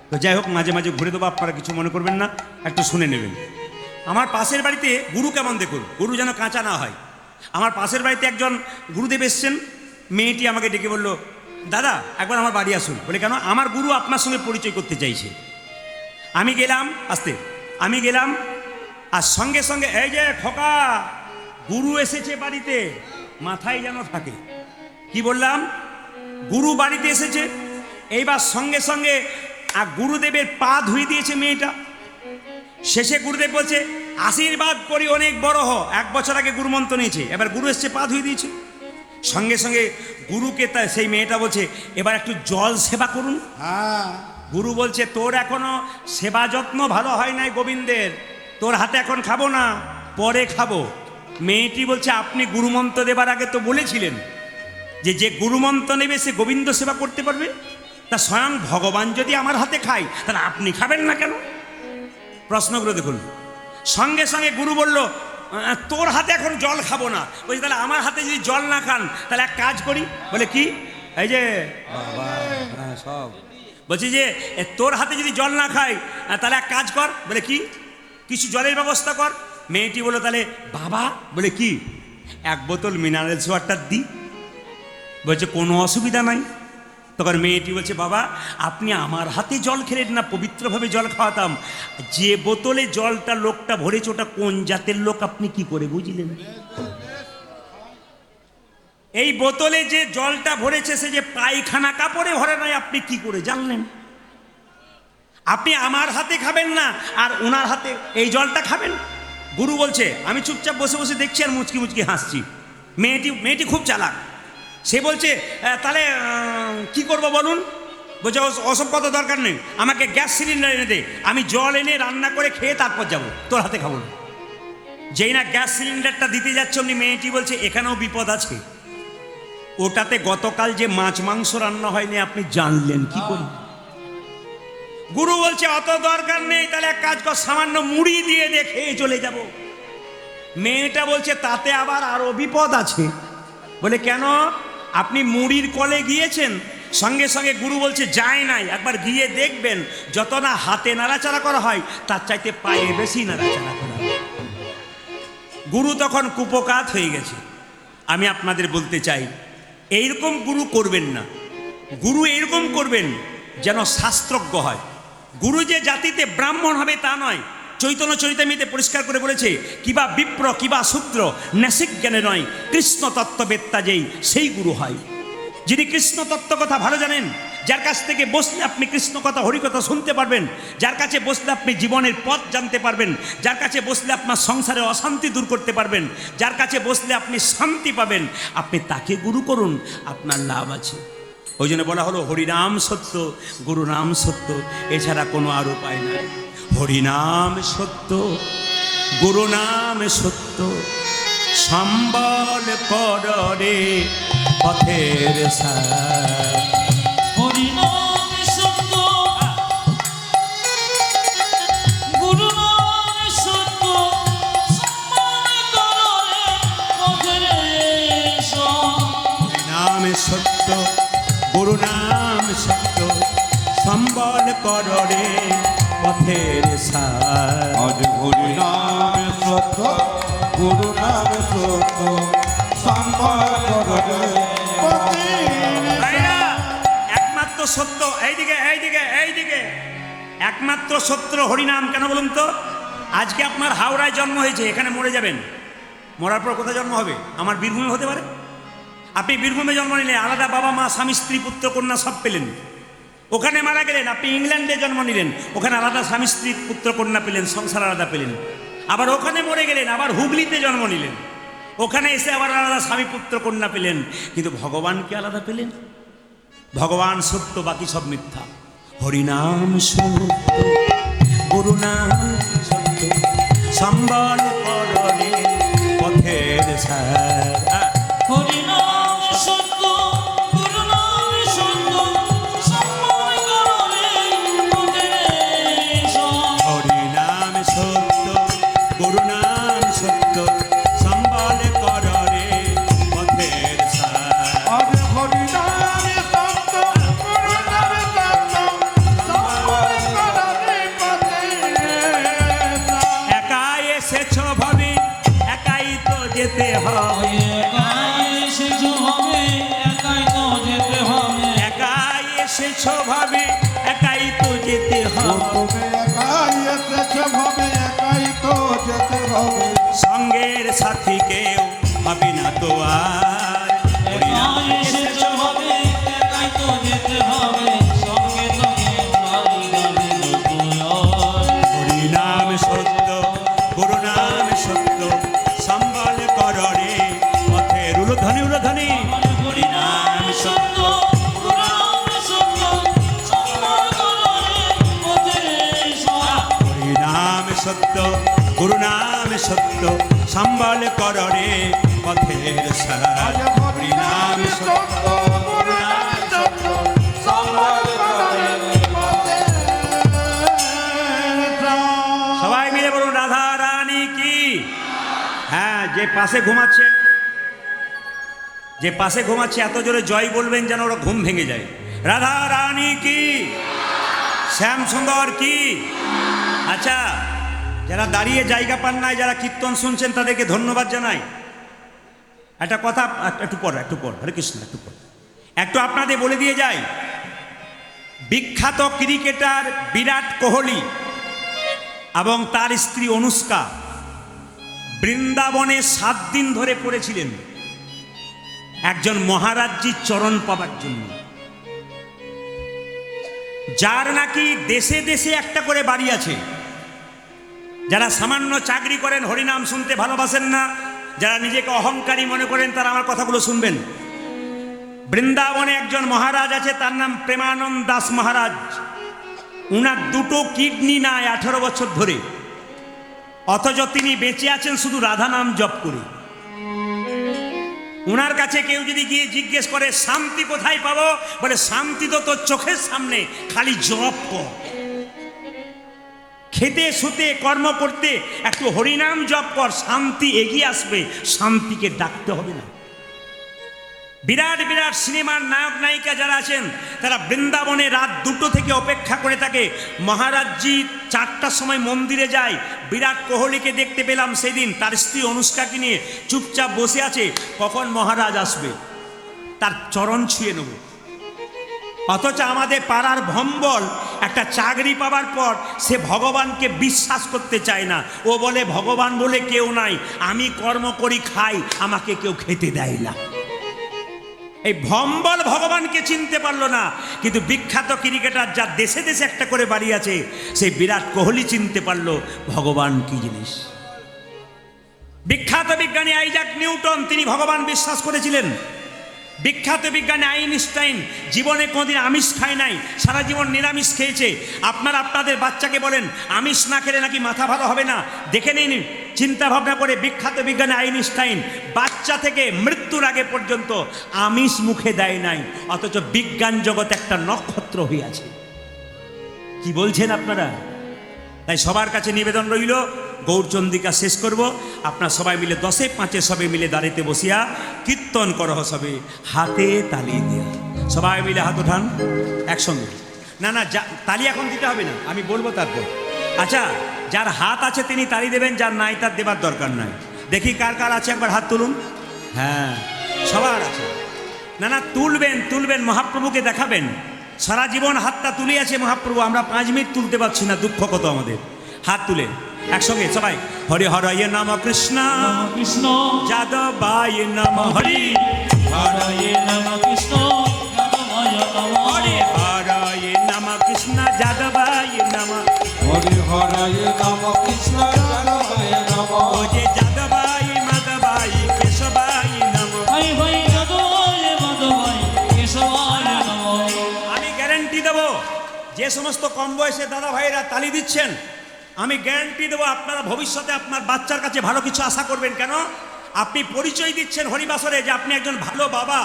তো যাই হোক, মাঝে মাঝে ঘুরে দেবো, আপনারা কিছু মনে করবেন না, একটু শুনে নেবেন। আমার পাশের বাড়িতে গুরু কেমন দেখুন, গুরু যেন কাঁচা না হয়। আমার পাশের বাড়িতে একজন গুরুদেব এসছেন, মেয়েটি আমাকে ডেকে বলল, দাদা একবার আমার বাড়ি আসুন। বলে কেন? আমার গুরু আপনার সঙ্গে পরিচয় করতে চাইছে। আমি গেলাম, আমি গেলাম, আর সঙ্গে সঙ্গে এই যে খোকা, গুরু এসেছে বাড়িতে, মাথায় যেন থাকে। কি বললাম? গুরু বাড়িতে এসেছে। এইবার সঙ্গে সঙ্গে আর গুরুদেবের পা ধুয়ে দিয়েছে মেয়েটা। শেষে গুরুদেব বলছে, আশীর্বাদ করি অনেক বড় হ। 1 বছর আগে গুরু মন্ত্র নিয়েছে, এবার গুরু এসছে, পা ধুয়ে দিয়েছে। সঙ্গে সঙ্গে গুরুকে সেই মেয়েটা বলছে, এবার একটু জল সেবা করুন।
হ্যাঁ,
গুরু বলছে, তোর এখনো সেবা যত্ন ভালো হয় নাই গোবিন্দের, তোর হাতে এখন খাবো না, পরে খাবো। মেয়েটি বলছে, আপনি গুরুমন্ত্র দেবার আগে তো বলেছিলেন যে যে গুরুমন্ত্র নেবে সে গোবিন্দ সেবা করতে পারবে। তা স্বয়ং ভগবান যদি আমার হাতে খায়, তাহলে আপনি খাবেন না কেন? প্রশ্নগুলো দেখুন। সঙ্গে সঙ্গে গুরু বলল, তোর হাতে এখন জল খাবো না। বলছি, তাহলে আমার হাতে যদি জল না খান, তাহলে এক কাজ করি। বলে কি? এই যে বাবা, সব বলছি যে তোর হাতে যদি জল না খাই, তাহলে এক কাজ কর। বলে কি? কিছু জলের ব্যবস্থা কর। মেয়েটি বলল, তাহলে বাবা, বলে কি? 1 বোতল মিনারেলস ওয়াটার দি। বলছে, কোনো অসুবিধা নাই। তখন মেয়েটি বলছে, বাবা আপনি আমার হাতে জল খেলেন না, পবিত্রভাবে জল খাওয়াতাম। যে বোতলে জলটা লোকটা ভরেছে, ওটা কোন জাতের লোক আপনি কি করে বুঝলেন? এই বোতলে যে জলটা ভরেছে, সে যে পায়খানা কাপড়ে ভরে নাই, আপনি কি করে জানলেন? আপনি আমার হাতে খাবেন না, আর ওনার হাতে এই জলটা খাবেন। গুরু বলছে, আমি চুপচাপ বসে বসে দেখছি আর মুচকি মুচকি হাসছি। মেয়েটি খুব চালাক। সে বলছে, তাহলে কি করব বলুন? বলছে, ওসব কত দরকার নেই, আমাকে গ্যাস সিলিন্ডার এনে দে, আমি জল এনে রান্না করে খেয়ে তারপর যাবো, তোর হাতে খাবো না। যেই না গ্যাস সিলিন্ডারটা দিতে যাচ্ছে, অমনি মেয়েটি বলছে, এখানেও বিপদ আছে। ওটাতে গতকাল যে মাছ মাংস রান্না হয়নি, আপনি জানলেন কি করে? গুরু বলছে, অত দরকার নেই, তাহলে এক কাজ কর, সামান্য মুড়ি দিয়ে দে, খেয়ে চলে যাব। মেয়েটা বলছে, তাতে আবার আরো বিপদ আছে। বলে কেন? আপনি মুড়ির কলে গিয়েছেন? সঙ্গে সঙ্গে গুরু বলছে, যায় নাই, একবার গিয়ে দেখবেন, যত না হাতে নাড়াচাড়া করা হয়, তার চাইতে পায়ে বেশি নাড়াচাড়া করা হয়। গুরু তখন কুপকাত হয়ে গেছে। আমি আপনাদের বলতে চাই, এইরকম গুরু করবেন না। গুরু এইরকম করবেন যেন শাস্ত্রজ্ঞ হয়। গুরু যে জাতিতে ব্রাহ্মণ হবে তা নয়। চৈতন্য চরিতামৃতে পরিষ্কার করে বলেছে, কিবা বিপ্র কিবা শূদ্র নেশিক জ্ঞানে নয়, কৃষ্ণ তত্ত্ববেত্তা যেই সেই গুরু হয়। যিনি কৃষ্ণ তত্ত্ব কথা ভালো জানেন, যার কাছ থেকে বসলে আপনি কৃষ্ণ কথা হরিকথা শুনতে পারবেন, যার কাছে বসলে আপনি জীবনের পথ জানতে পারবেন, যার কাছে বসলে আপনার সংসারে অশান্তি দূর করতে পারবেন, যার কাছে বসলে আপনি শান্তি পাবেন, আপনি তাকে গুরু করুন, আপনার লাভ আছে। ওই জন্য বলা হলো, হরিনাম সত্য, গুরু নাম সত্য, এছাড়া কোনো আর উপায় নাই। হরিনাম সত্য, গুরু নাম সত্য, সম্বল কররে পথের সার।
হরিনাম সত্য, গুরু নাম সত্য, সম্মান কররে পথের সার।
নাম সত্য, গুরু নাম সত্য, সম্বল কররে পথের সার।
আজ হরি নাম সত্য, গুরু নাম সত্য, সম্বল কররে
ভাইরা, একমাত্র সত্য, এইদিকে এইদিকে এইদিকে, একমাত্র সত্য হরিনাম। কেন বলুন তো? আজকে আপনার হাওড়ায় জন্ম হয়েছে, এখানে মরে যাবেন, মরার পর কোথায় জন্ম হবে? আমার বীরভূমে হতে পারে। আপনি বীরভূমে জন্ম নিলেন, আলাদা বাবা মা স্বামী স্ত্রী পুত্র কন্যা সব পেলেন। ওখানে মারা গেলেন, আপনি ইংল্যান্ডে জন্ম নিলেন, ওখানে আলাদা স্বামী স্ত্রী পুত্র কন্যা পেলেন, সংসার আলাদা পেলেন। আবার ওখানে মরে গেলেন, আবার হুগলিতে জন্ম নিলেন, ওখানে এসে আবার আলাদা স্বামী পুত্র কন্যা পেলেন। কিন্তু ভগবানকে আলাদা পেলেন। ভগবান সত্য, বাকি সব মিথ্যা। হরিনাম সত্য, গুরু নাম সত্য, সম্বল কররে পথের সার।
হরিনাম সত্য, গুরু নাম সত্য, সম্মান কররে
ভাবে একাই তো যেতে হবে,
তুমি একাই এসেছো ভাবে একাই তো যেতে হবে।
সঙ্গের সাথী কেউ হবে না তো আর।
একাই এসেছো হবে একাই তো যেতে হবে, সঙ্গে তো কেউ নাই যাবে নতুন।
হরিনাম সত্য গুরু নাম সত্য, সম্বল কর রে পথের উলধ্বনি উলধ্বনি। হরিনাম সত্য
পুরাণ সত্য, সম্বল করে পথের সহায়।
হরিনাম সত্য গুরু নাম সত্য, সম্বল কর রে পথের সার। হরিনাম সত্য গুরু নাম সত্য, সম্বল কর রে পথের সার। সবাই মিলে বলুন রাধা রানী কি। হ্যাঁ, যে পাশে ঘুমাচ্ছে, যে পাশে ঘুমাচ্ছে এত জোরে জয় বলবেন যেন ওরা ঘুম ভেঙে যায়। রাধা রানী কি, শ্যাম সুন্দর কি। আচ্ছা, যারা দাঁড়িয়ে জায়গা পান নাই, যারা কীর্তন শুনছেন তাদেরকে ধন্যবাদ জানাই। একটা কথা একটু পর হরে কৃষ্ণ একটু পর একটু আপনাদের বলে দিয়ে যাই। বিখ্যাত ক্রিকেটার বিরাট কোহলি এবং তার স্ত্রী অনুষ্কা বৃন্দাবনে 7 দিন ধরে পড়েছিলেন একজন মহারাজ্যির চরণ পাবার জন্য, যার নাকি দেশে দেশে একটা করে বাড়ি আছে। যারা সামান্য চাকরি করেন, হরিনাম শুনতে ভালোবাসেন না, যারা নিজেকে অহংকারী মনে করেন, তারা আমার কথাগুলো শুনবেন। বৃন্দাবনে একজন মহারাজ আছে, তার নাম প্রেমানন্দ দাস মহারাজ। উনার 2টো কিডনি নাই 18 বছর ধরে, অথচ তিনি বেঁচে আছেন শুধু রাধা নাম জপ করে। উনার কাছে কেউ যদি গিয়ে জিজ্ঞেস করে শান্তি কোথায় পাবো, বলে শান্তি তো তোর চোখের সামনে, খালি জপ কর। খেতে শুতে কর্ম করতে একটু হরিনাম জপ কর, শান্তি এগিয়ে আসবে, শান্তিকে ডাকতে হবে না। বিরাট বিরাট সিনেমার নায়ক নায়িকা যারা আছেন, তারা বৃন্দাবনে রাত 2টো থেকে অপেক্ষা করে থাকে। মহারাজজি 4টার সময় মন্দিরে যায়। বিরাট কোহলিকে দেখতে পেলাম সেদিন, তার স্ত্রী অনুষ্কাকে নিয়ে চুপচাপ বসে আছে, কখন মহারাজ আসবে তার চরণ ছুঁয়ে নেব। অথচ আমাদের পাড়ার ভম্বল একটা চাকরি পাবার পর সে ভগবানকে বিশ্বাস করতে চায় না। ও বলে ভগবান বলে কেউ নাই, আমি কর্ম করি খাই, আমাকে কেউ খেতে দেয় না। এই ভম্বল ভগবানকে চিনতে পারলো না। কিন্তু বিখ্যাত ক্রিকেটার যার দেশে দেশে একটা করে বাড়ি আছে, সেই বিরাট কোহলি চিনতে পারলো ভগবান কি জিনিস। বিখ্যাত বিজ্ঞানী আইজাক নিউটন, তিনি ভগবান বিশ্বাস করেছিলেন। বিখ্যাত বিজ্ঞানী আইনস্টাইন জীবনে কোনোদিন আমিষ খায় নাই, সারা জীবন নিরামিষ খেয়েছে। আপনারা আপনাদের বাচ্চাকে বলেন আমিষ না খেলে নাকি মাথা ভালো হবে না, দেখে নিন। চিন্তা ভাবনা করে বিখ্যাত বিজ্ঞানী আইনস্টাইন বাচ্চা থেকে মৃত্যুর আগে পর্যন্ত আমিষ মুখে দেয় নাই, অথচ বিজ্ঞান জগৎ একটা নক্ষত্র হয়ে আছে। কি বলছেন আপনারা? তাই সবার কাছে নিবেদন রইল, গৌরচন্দ্রিকা শেষ করব। আপনার সবাই মিলে 10এ 5 সবে মিলে দাঁড়িতে বসিয়া কীর্তন করহ সবে, হাতে তালি দিয়া। সবাই মিলে হাত ওঠান একসঙ্গে। না না, তালি এখন দিতে হবে না, আমি বলবো তারপর। আচ্ছা, যার হাত আছে তিনি তালি দেবেন, যার নাই তার দেবার দরকার নাই। দেখি কার কার আছে, একবার হাত তুলুন। হ্যাঁ, সবার আছে। না না, তুলবেন, মহাপ্রভুকে দেখাবেন। সারা জীবন হাতটা তুলে আছে মহাপ্রভু, আমরা 5 মিনিট তুলতে পারছি না, দুঃখ কত আমাদের। হাত তুলে একসঙ্গে সবাই হরি হরয়ে নম কৃষ্ণ
কৃষ্ণ
যাদবায় নম হরি,
হরয়ে নম কৃষ্ণ যাদবায় নম,
হরি হরয়ে নম কৃষ্ণ যাদবায় নম,
হরি হরায় নম কৃষ্ণ যাদবায় নম,
ও যে যাদবায় মাধবায় কেশবায় নম।
ভাই ভাই যাদবায় মাধবায় কেশবায় নম।
আমি গ্যারান্টি দেবো, যে সমস্ত কম বয়সে দাদা ভাইয়েরা তালি দিচ্ছেন, আমি গ্যারান্টি দেবো আপনারা ভবিষ্যতে আপনার বাচ্চার কাছে ভালো কিছু আশা করবেন। কেন? আপনি পরিচয় দিচ্ছেন হরিবাসরে যে আপনি একজন ভালো বাবা,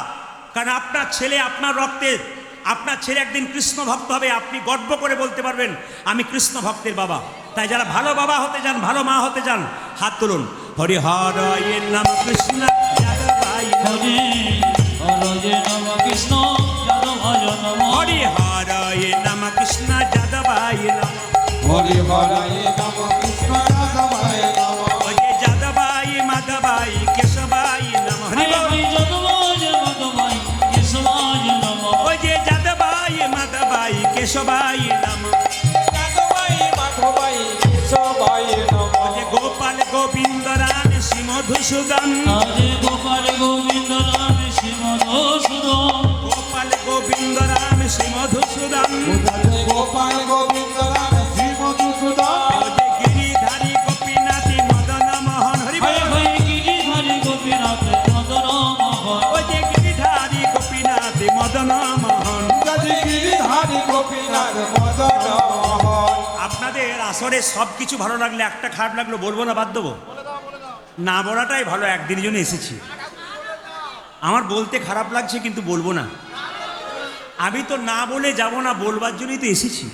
কারণ আপনার ছেলে আপনার রক্তের, আপনার ছেলে একদিন কৃষ্ণ ভক্ত হবে, আপনি গর্ব করে বলতে পারবেন আমি কৃষ্ণ ভক্তের বাবা। তাই যারা ভালো বাবা হতে চান, ভালো মা হতে চান, হাত তুলুন। হরি হরয়ে নম কৃষ্ণ যাদবায় নম,
হরয়ে নম কৃষ্ণ যাদবায় নম,
হরি হরয়ে নম কৃষ্ণ যাদবায় নম,
হরি হরায় নম কৃষ্ণ যাদবায় নম,
ও যে যাদবায় মাধবায় কেশবায় নম। হরি
ভাই
বল।
ভাই যাদবায় মাধবায় কেশবায় নম,
ও যে যাদবায় মাধবায় মধুসূদন
আজে গোপাল গোবিন্দ রাম শ্রী মধুসূদন
গোপাল গোবিন্দ রাম শ্রী মধুসূদন
কোথায় গোপাল গোবিন্দ রাম শ্রী মধুসূদন
ও যে গিরিধারী গোপীনাথী মদন মোহন হরি বল।
হায় হায় গিরিধারী গোপীনাথ মদন মোহন
ও যে গিরিধারী গোপীনাথী মদন মোহন।
গিরিধারী গোপীনাথ মদন মোহন।
আপনাদের আসরে সব কিছু ভালো লাগলে একটা খারাপ লাগলো বলবো না, বাদ দেবো? না বলাটাই ভালো, একদিনের জন্য এসেছি। আমার বলতে খারাপ লাগছে কিন্তু বলবো না। আমি তো না বলে যাব না, বলবার জন্যই তো এসেছি।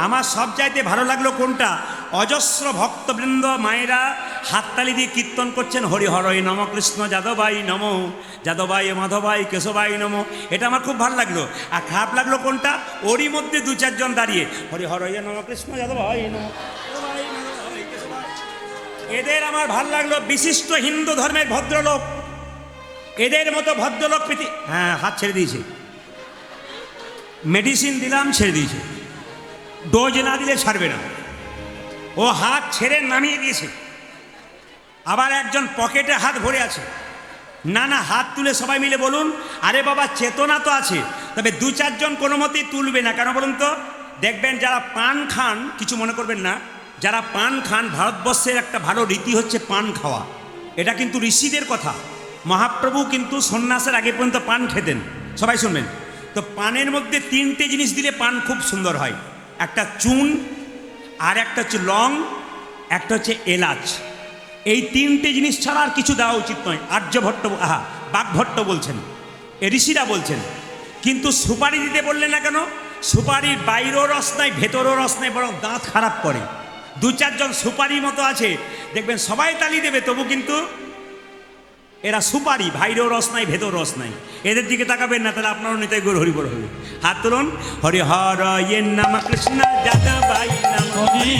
আমার সব চাইতে ভালো লাগলো কোনটা, অজস্র ভক্তবৃন্দ মায়েরা হাততালি দিয়ে কীর্তন করছেন হরি হরয় নম কৃষ্ণ যাদবাই নম যাদবাই মাধবাই কেশবাই নম। এটা আমার খুব ভালো লাগলো। আর খারাপ লাগলো কোনটা, ওরই মধ্যে দু চারজন দাঁড়িয়ে হরি হরয় নম কৃষ্ণ যাদবাই নম যাদবাই মাধবাই কেশবাই। এদের আমার ভালো লাগলো, বিশিষ্ট হিন্দু ধর্মের ভদ্রলোক, এদের মতো ভদ্রলোক হ্যাঁ হাত ছেড়ে দিয়েছে, মেডিসিন দিলাম ছেড়ে দিয়েছে, ডোজ না দিলে ছাড়বে না। ও হাত ছেড়ে নামিয়ে দিয়েছে। আবার একজন পকেটে হাত ভরে আছে। না না, হাত তুলে সবাই মিলে বলুন, আরে বাবা চেতনা তো আছে। তবে দু চারজন কোনো মতেই তুলবে না, কেন বলুন তো? দেখবেন যারা পান খান, কিছু মনে করবেন না, যারা পান খান, ভারতবর্ষের একটা ভালো রীতি হচ্ছে পান খাওয়া। এটা কিন্তু ঋষিদের কথা। মহাপ্রভু কিন্তু সন্ন্যাসের আগে পর্যন্ত পান খেতেন। সবাই শুনবেন তো, পানের মধ্যে তিনটে জিনিস দিলে পান খুব সুন্দর হয়। একটা চুন, আর একটা হচ্ছে লং, একটা হচ্ছে এলাচ। এই তিনটে জিনিস ছাড়া আর কিছু দেওয়া উচিত নয়। আর্যভট্ট বাগভট্ট বলছেন, এ ঋষিরা বলছেন। কিন্তু সুপারি দিতে বললেন না কেন? সুপারির বাইরেও রস নাই, ভেতরও রস নাই, বরং দাঁত খারাপ করে। দু চারজন সুপারি মতো আছে, দেখবেন সবাই তালি দেবে, তবু কিন্তু এরা সুপারি, বাইরেও রস নাই, ভেতর রস নাই। এদের দিকে তাকাবেন না, তাহলে আপনারও নিতাই গৌর হরি বড় হবে। হাত তুলুন, হরি হর নাম কৃষ্ণ যাদবাই নাম
হরি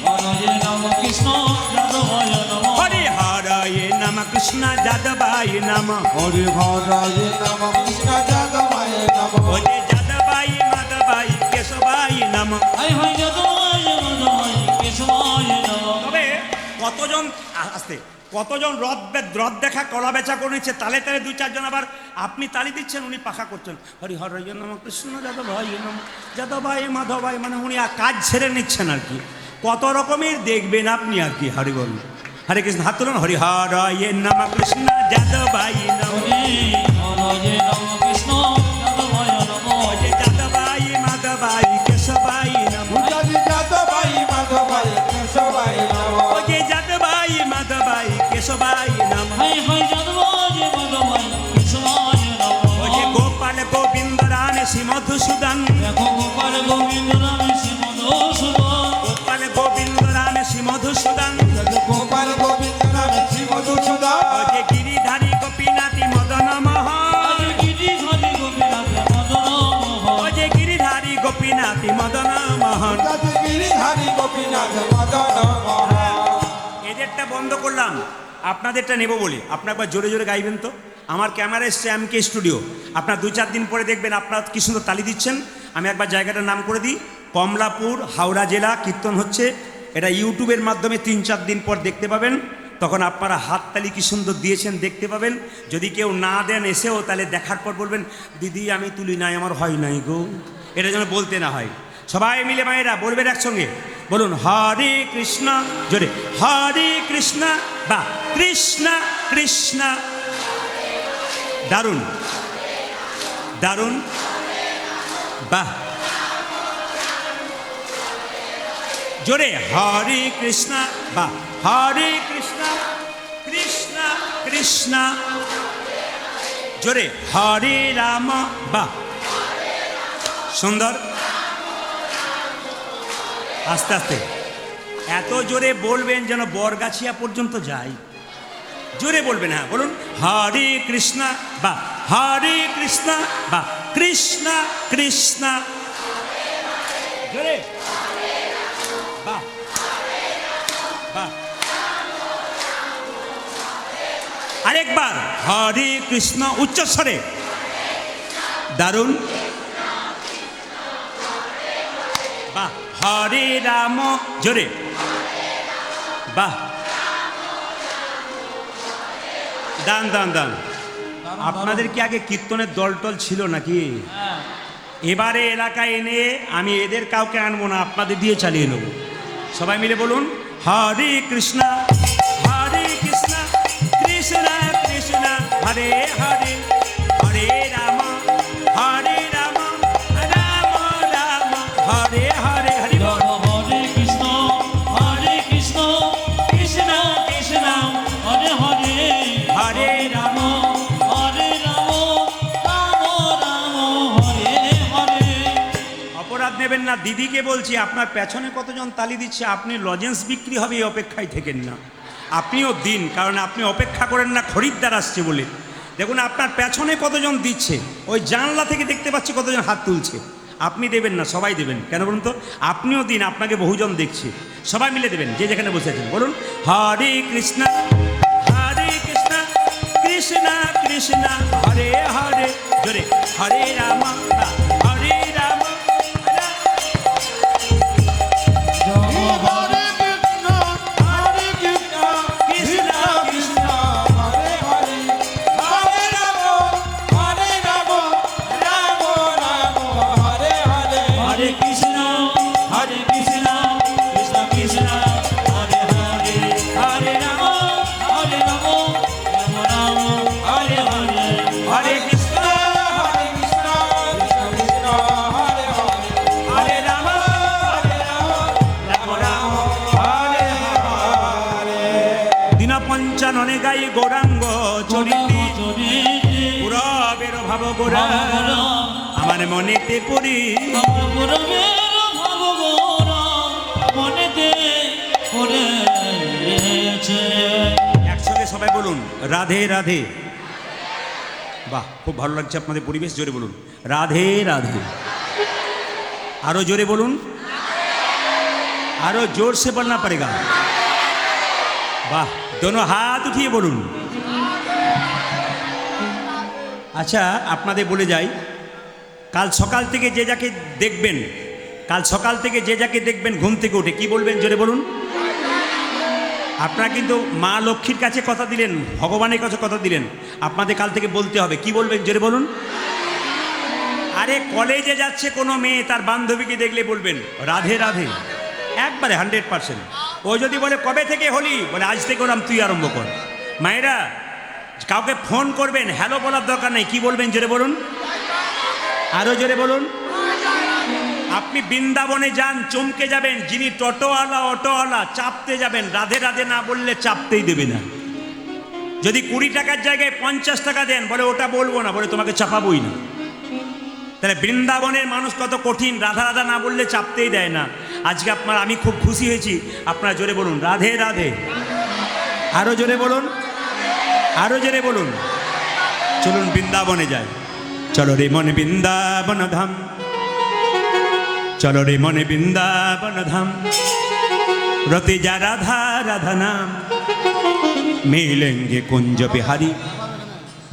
হরয়ে নম কৃষ্ণ যাদবায় নম
হরি হর নাম কৃষ্ণ যাদবাই নাম
হরি হরায় নম কৃষ্ণ যাদবায় নম।
ও যে যাদবাই মাধবাই কেশবাই নাম।
হায় হায় যাদবায় মাধবায় কেশবায় নম।
তবে কতজন আসতে কতজন রথ দেখা কলা বেচা করেছে, তালে তালে দু চারজন। আবার আপনি তালি দিচ্ছেন, উনি পাখা করছেন, হরি হর নম কৃষ্ণ যাদবাই নম যাদবাই মাধবাই, মানে উনি কাজ ছেড়ে নিচ্ছেন আর কি। কত রকমের দেখবেন আপনি আর কি। হরি বল, হরে কৃষ্ণ। হাত তুলুন, হরি হর নম কৃষ্ণ যাদবাই নম
হরি হরয়ে নম কৃষ্ণ যাদবায় নম
ও যে যাদবাই মাধবাই কেশবাই নম
যাদবাই মাধবাই কেশবাই নম।
ও যে যাদবাই মাধবাই কেশবাই নম
হায় হায় যাদবায় মাধবায় কেশবায় নম।
ও যে গোপাল গোবিন্দ রাম শ্রী মধুসূদন
দেখো গোপাল গোবিন্দ রাম শ্রী মধুসূদন
গোপাল গোবিন্দ রাম শ্রী মধুসূদন
গোপাল গোবিন্দ রাম শ্রী মধুসূদন
ও যে গিরিধারী গোপীনাথী মদন মোহন
আজ গিরিধারী গোপীনাথ মদন মোহন।
ও যে গিরিধারী গোপীনাথী মদন মোহন।
গিরিধারী গোপীনাথ মদন মোহন।
এদেরটা বন্ধ করলাম, আপনাদেরটা নেব বলে। আপনার একবার জোরে জোরে গাইবেন তো। আমার ক্যামেরা এসছে এমকে স্টুডিও। আপনার দু চার দিন পরে দেখবেন আপনারা কি সুন্দর তালি দিচ্ছেন। আমি একবার জায়গাটার নাম করে দিই, কমলাপুর, হাওড়া জেলা কীর্তন হচ্ছে। এটা ইউটিউবের মাধ্যমে 3-4 দিন পর দেখতে পাবেন। তখন আপনারা হাততালি কি সুন্দর দিয়েছেন দেখতে পাবেন। যদি কেউ না দেন এসেও, তাহলে দেখার পর বলবেন, দিদি আমি তুলি নাই, আমার হয় নাই গো। এটা যেন বলতে না হয়। সবাই মিলে মায়েরা বলবেন একসঙ্গে, বলুন হরে কৃষ্ণ, জোরে হরে কৃষ্ণ বা কৃষ্ণ কৃষ্ণ। দারুণ দারুণ, বাহ। জোরে হরে কৃষ্ণ বা হরে কৃষ্ণ কৃষ্ণ কৃষ্ণ। জোরে হরে রাম বা সুন্দর। আস্তে আস্তে এত জোরে বলবেন যেন বরগাছিয়া পর্যন্ত যায়। জোরে বলবেন, হ্যাঁ বলুন হরে কৃষ্ণ বা হরে কৃষ্ণ বা কৃষ্ণ কৃষ্ণ। জোরে বাহ বাহ। আরেকবার হরে কৃষ্ণ উচ্চস্বরে, দারুণ। বাহ হরে রাম, জোরে বাহ। দান দান দান। আপনাদের কি আগে কীর্তনের দল টল ছিল নাকি?
হ্যাঁ।
এবারে এলাকায় এনে আমি এদের কাউকে আনবো না, আপনাদের দিয়ে চালিয়ে নেব। সবাই মিলে বলুন, হরে কৃষ্ণ কৃষ্ণ কৃষ্ণ হরে হরে, হরে রাম রাম রাম হরে হরে। হরি বল।
হরে কৃষ্ণ কৃষ্ণ কৃষ্ণ হরে হরে,
হরে
রাম রাম হরে হরে।
অপরাধ নেবেন না, দিদিকে বলছি আপনার পেছনে কতজন তালি দিচ্ছে, আপনি লজেন্স বিক্রি হবে এই অপেক্ষায় থেকেন না, আপনিও দিন, কারণ আপনি অপেক্ষা করেন না খরিদ্দার আসছে বলে। দেখুন আপনার পেছনে কতজন দিচ্ছে, ওই জানলা থেকে দেখতে পাচ্ছি কতজন হাত তুলছে। আপনি দেবেন না, সবাই দেবেন। কেন বলুন তো? আপনিও দিন, আপনাকে বহুজন দেখছে। সবাই মিলে দেবেন, যে যেখানে বসে আছেন বলুন, হরে কৃষ্ণ কৃষ্ণ কৃষ্ণ হরে হরে, জোরে হরে রাম হরে রাম
হরে কৃষ্ণ
কৃষ্ণ কৃষ্ণ
হরে হরে, হরে রাম রাম রাম হরে হরে।
হরে কৃষ্ণ কৃষ্ণ কৃষ্ণ হরে হরে, হরে রাম রাম রাম হরে হরে।
হরে কৃষ্ণ
হরে কৃষ্ণ কৃষ্ণ হরে হরে,
হরে রাম রাম রাম হরে হরে। দিন পঞ্চাননে গাই গৌরাঙ্গ চরিতি, পুরবের ভাব গোরা আমার মনেতে পড়ি। একসঙ্গে সবাই বলুন, রাধে রাধে। বাহ, খুব ভালো লাগছে আপনাদের পরিবেশ। জোরে বলুন, রাধে রাধে। আরো জোরে বলুন, আরো জোর से बोलना पड़ेगा। বাহ, दोनों हाथ উঠিয়ে বলুন। আচ্ছা, আপনাদের বলে যাই, কাল সকাল থেকে যে যাকে দেখবেন, কাল সকাল থেকে যে যাকে দেখবেন ঘুম থেকে উঠে কি বলবেন? জোরে বলুন। আপনারা কিন্তু মা লক্ষ্মীর কাছে কথা দিলেন, ভগবানের কাছে কথা দিলেন, আপনাদের কাল থেকে বলতে হবে। কি বলবেন? জোরে বলুন। আরে কলেজে যাচ্ছে কোনো মেয়ে, তার বান্ধবীকে দেখলে বলবেন রাধে রাধে, একবারে 100%। ও যদি বলে কবে থেকে হলি, বলে আজ থেকে ওরম তুই আরম্ভ কর। মায়েরা কাউকে ফোন করবেন, হ্যালো বলার দরকার নেই, কি বলবেন? জোরে বলুন, আরো জোরে বলুন। আপনি বৃন্দাবনে যান, চমকে যাবেন, যিনি অটোওয়ালা চাপতে যাবেন, রাধে রাধে না বললে চাপতেই দেবে না। যদি 20 টাকার জায়গায় 50 টাকা দেন, বলে ওটা বলবো না, বলে তোমাকে চাপাবই না। তাহলে বৃন্দাবনের মানুষ কত কঠিন, রাধা রাধা না বললে চাপতেই দেয় না। আজকে আমি খুব খুশি হয়েছি। আপনারা জোরে বলুন, রাধে রাধে। আরো জোরে বলুন, আরো জোরে বলুন। চলুন বৃন্দাবনে যাই। চলো রে মনে বৃন্দাবন ধাম, চলো রে মনে বৃন্দাবন ধাম, রতে যা রাধা রাধা নাম, মিলেঙ্গে কুঞ্জ বিহারি,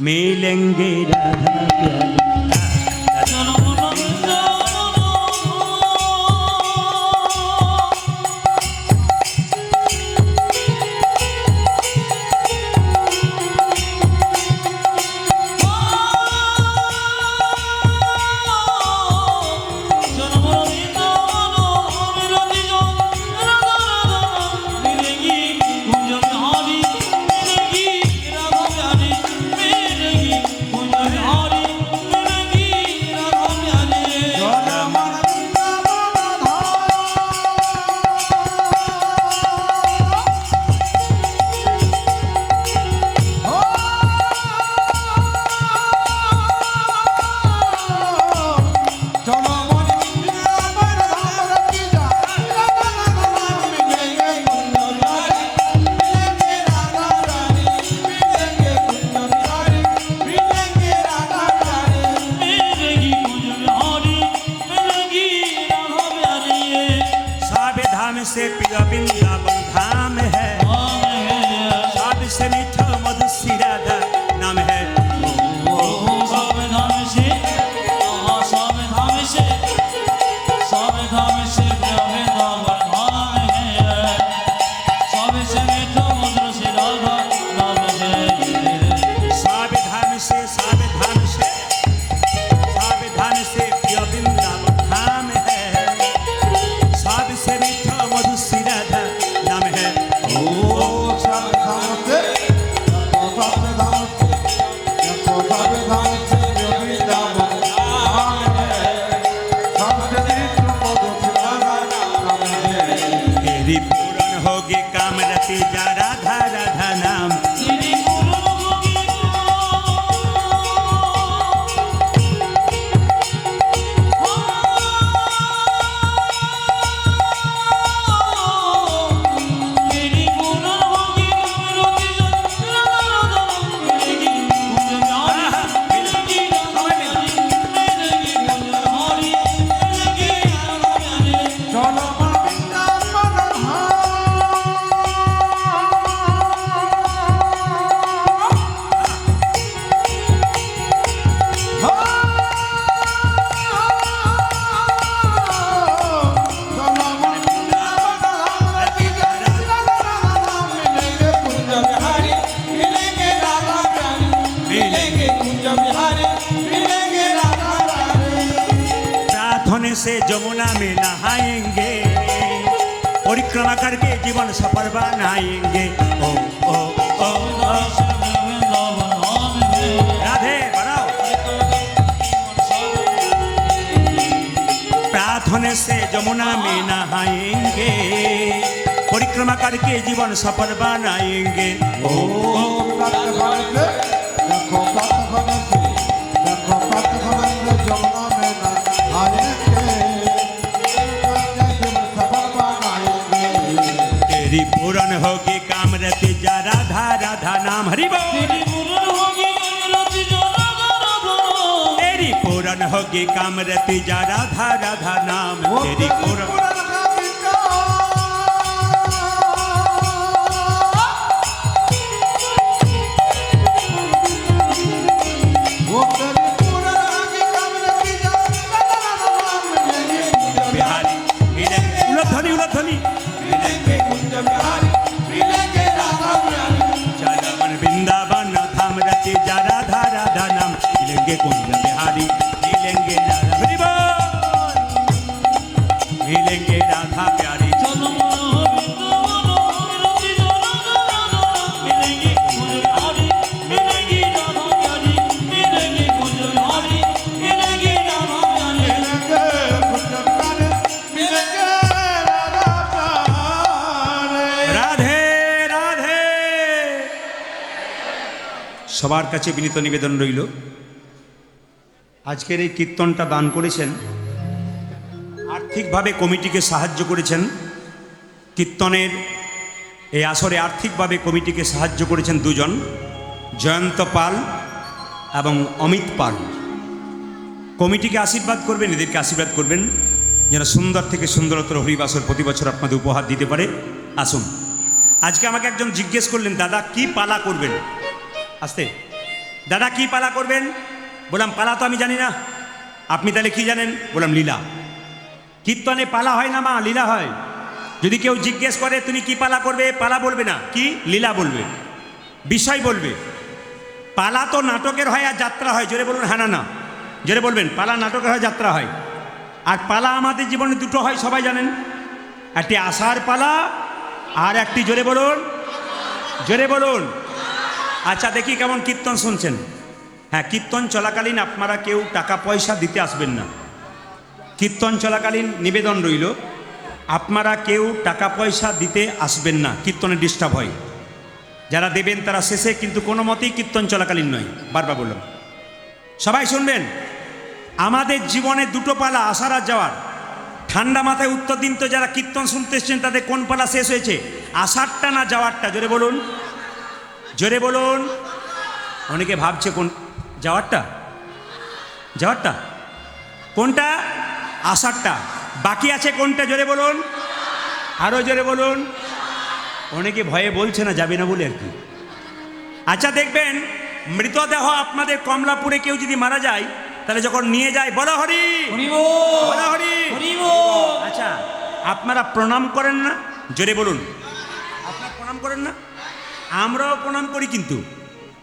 মিলেঙ্গে রাধা প্यारी। से जमुना में नहाएंगे परिक्रमा करके जीवन सफल बनाएंगे ओ ओ ओ ओ राधे बढ़ाओ प्रार्थना से जमुना में नहाएंगे परिक्रमा करके जीवन सफल बनाएंगे ओ
देखो जमुना में ना आएंगे सफल बनाएंगे
तेरी पूरन होगी कामरति जा राधा राधा नाम हरि बोल तेरी पूरन होगी कामरति जा राधा राधा नाम तेरी पूरन बिहारी उलध्वनि उलध्वनि चल वृंदावन धाम रति जा राधा राधा नाम मिलेंगे कुंज बिहारी मिलेंगे राधा हरि बोल मिलेंगे राधा प्यारी রাধে রাধে সবার কাছে বিনীত নিবেদন রইল আজকের এই কীর্তনটা দান করেছেন আর্থিকভাবে কমিটিকে সাহায্য করেছেন কীর্তনের এই আসরে আর্থিকভাবে কমিটিকে সাহায্য করেছেন দুজন জয়ন্ত পাল এবং অমিত পাল কমিটিকে আশীর্বাদ করবেন এদেরকে আশীর্বাদ করবেন যেন সুন্দর থেকে সুন্দরতর হরিবাসর প্রতি বছর আপনাদের উপহার দিতে পারে আসুন আজকে আমাকে একজন জিজ্ঞেস করলেন দাদা কি পালা করবেন আস্তে দাদা কি পালা করবেন বললাম পালা তো আমি জানি না আপনি তাহলে কি জানেন বললাম লীলা কীর্তনে পালা হয় না মা লীলা হয় যদি কেউ জিজ্ঞেস করে তুমি কি পালা করবে পালা বলবে না কি লীলা বলবে বিষয় বলবে পালা তো নাটকের হয় আর যাত্রা হয় জোরে বলুন হ্যাঁ না না জোরে বলবেন পালা নাটকের হয় যাত্রা হয় আর পালা আমাদের জীবনে দুটো হয় সবাই জানেন একটি আশার পালা আর একটি জোরে বলুন আচ্ছা দেখি কেমন কীর্তন শুনছেন হ্যাঁ কীর্তন চলাকালীন আপনারা কেউ টাকা পয়সা দিতে আসবেন না কীর্তন চলাকালীন নিবেদন রইল আপনারা কেউ টাকা পয়সা দিতে আসবেন না কীর্তনে ডিস্টার্ব হয় যারা দেবেন তারা শেষে কিন্তু কোনো মতেই কীর্তন চলাকালীন নয় বারবার বললাম সবাই শুনবেন আমাদের জীবনে দুটো পালা আসার আর যাওয়ার ঠান্ডা মাথায় উত্তর দিন তো যারা কীর্তন শুনতে এসছেন তাদের কোন পালা শেষ হয়েছে আসারটা না যাওয়ারটা জোরে বলুন অনেকে ভাবছে কোন যাওয়ারটা কোনটা আসারটা বাকি আছে কোনটা জোরে বলুন আরও জোরে বলুন অনেকে ভয়ে বলছে না যাবে না বলে আর কি আচ্ছা দেখবেন মৃতদেহ আপনাদের কমলাপুরে কেউ যদি মারা যায় তাহলে যখন নিয়ে যায় বলো হরি আচ্ছা আপনারা প্রণাম করেন না জোরে বলুন আপনারা প্রণাম করেন না আমরাও প্রণাম করি কিন্তু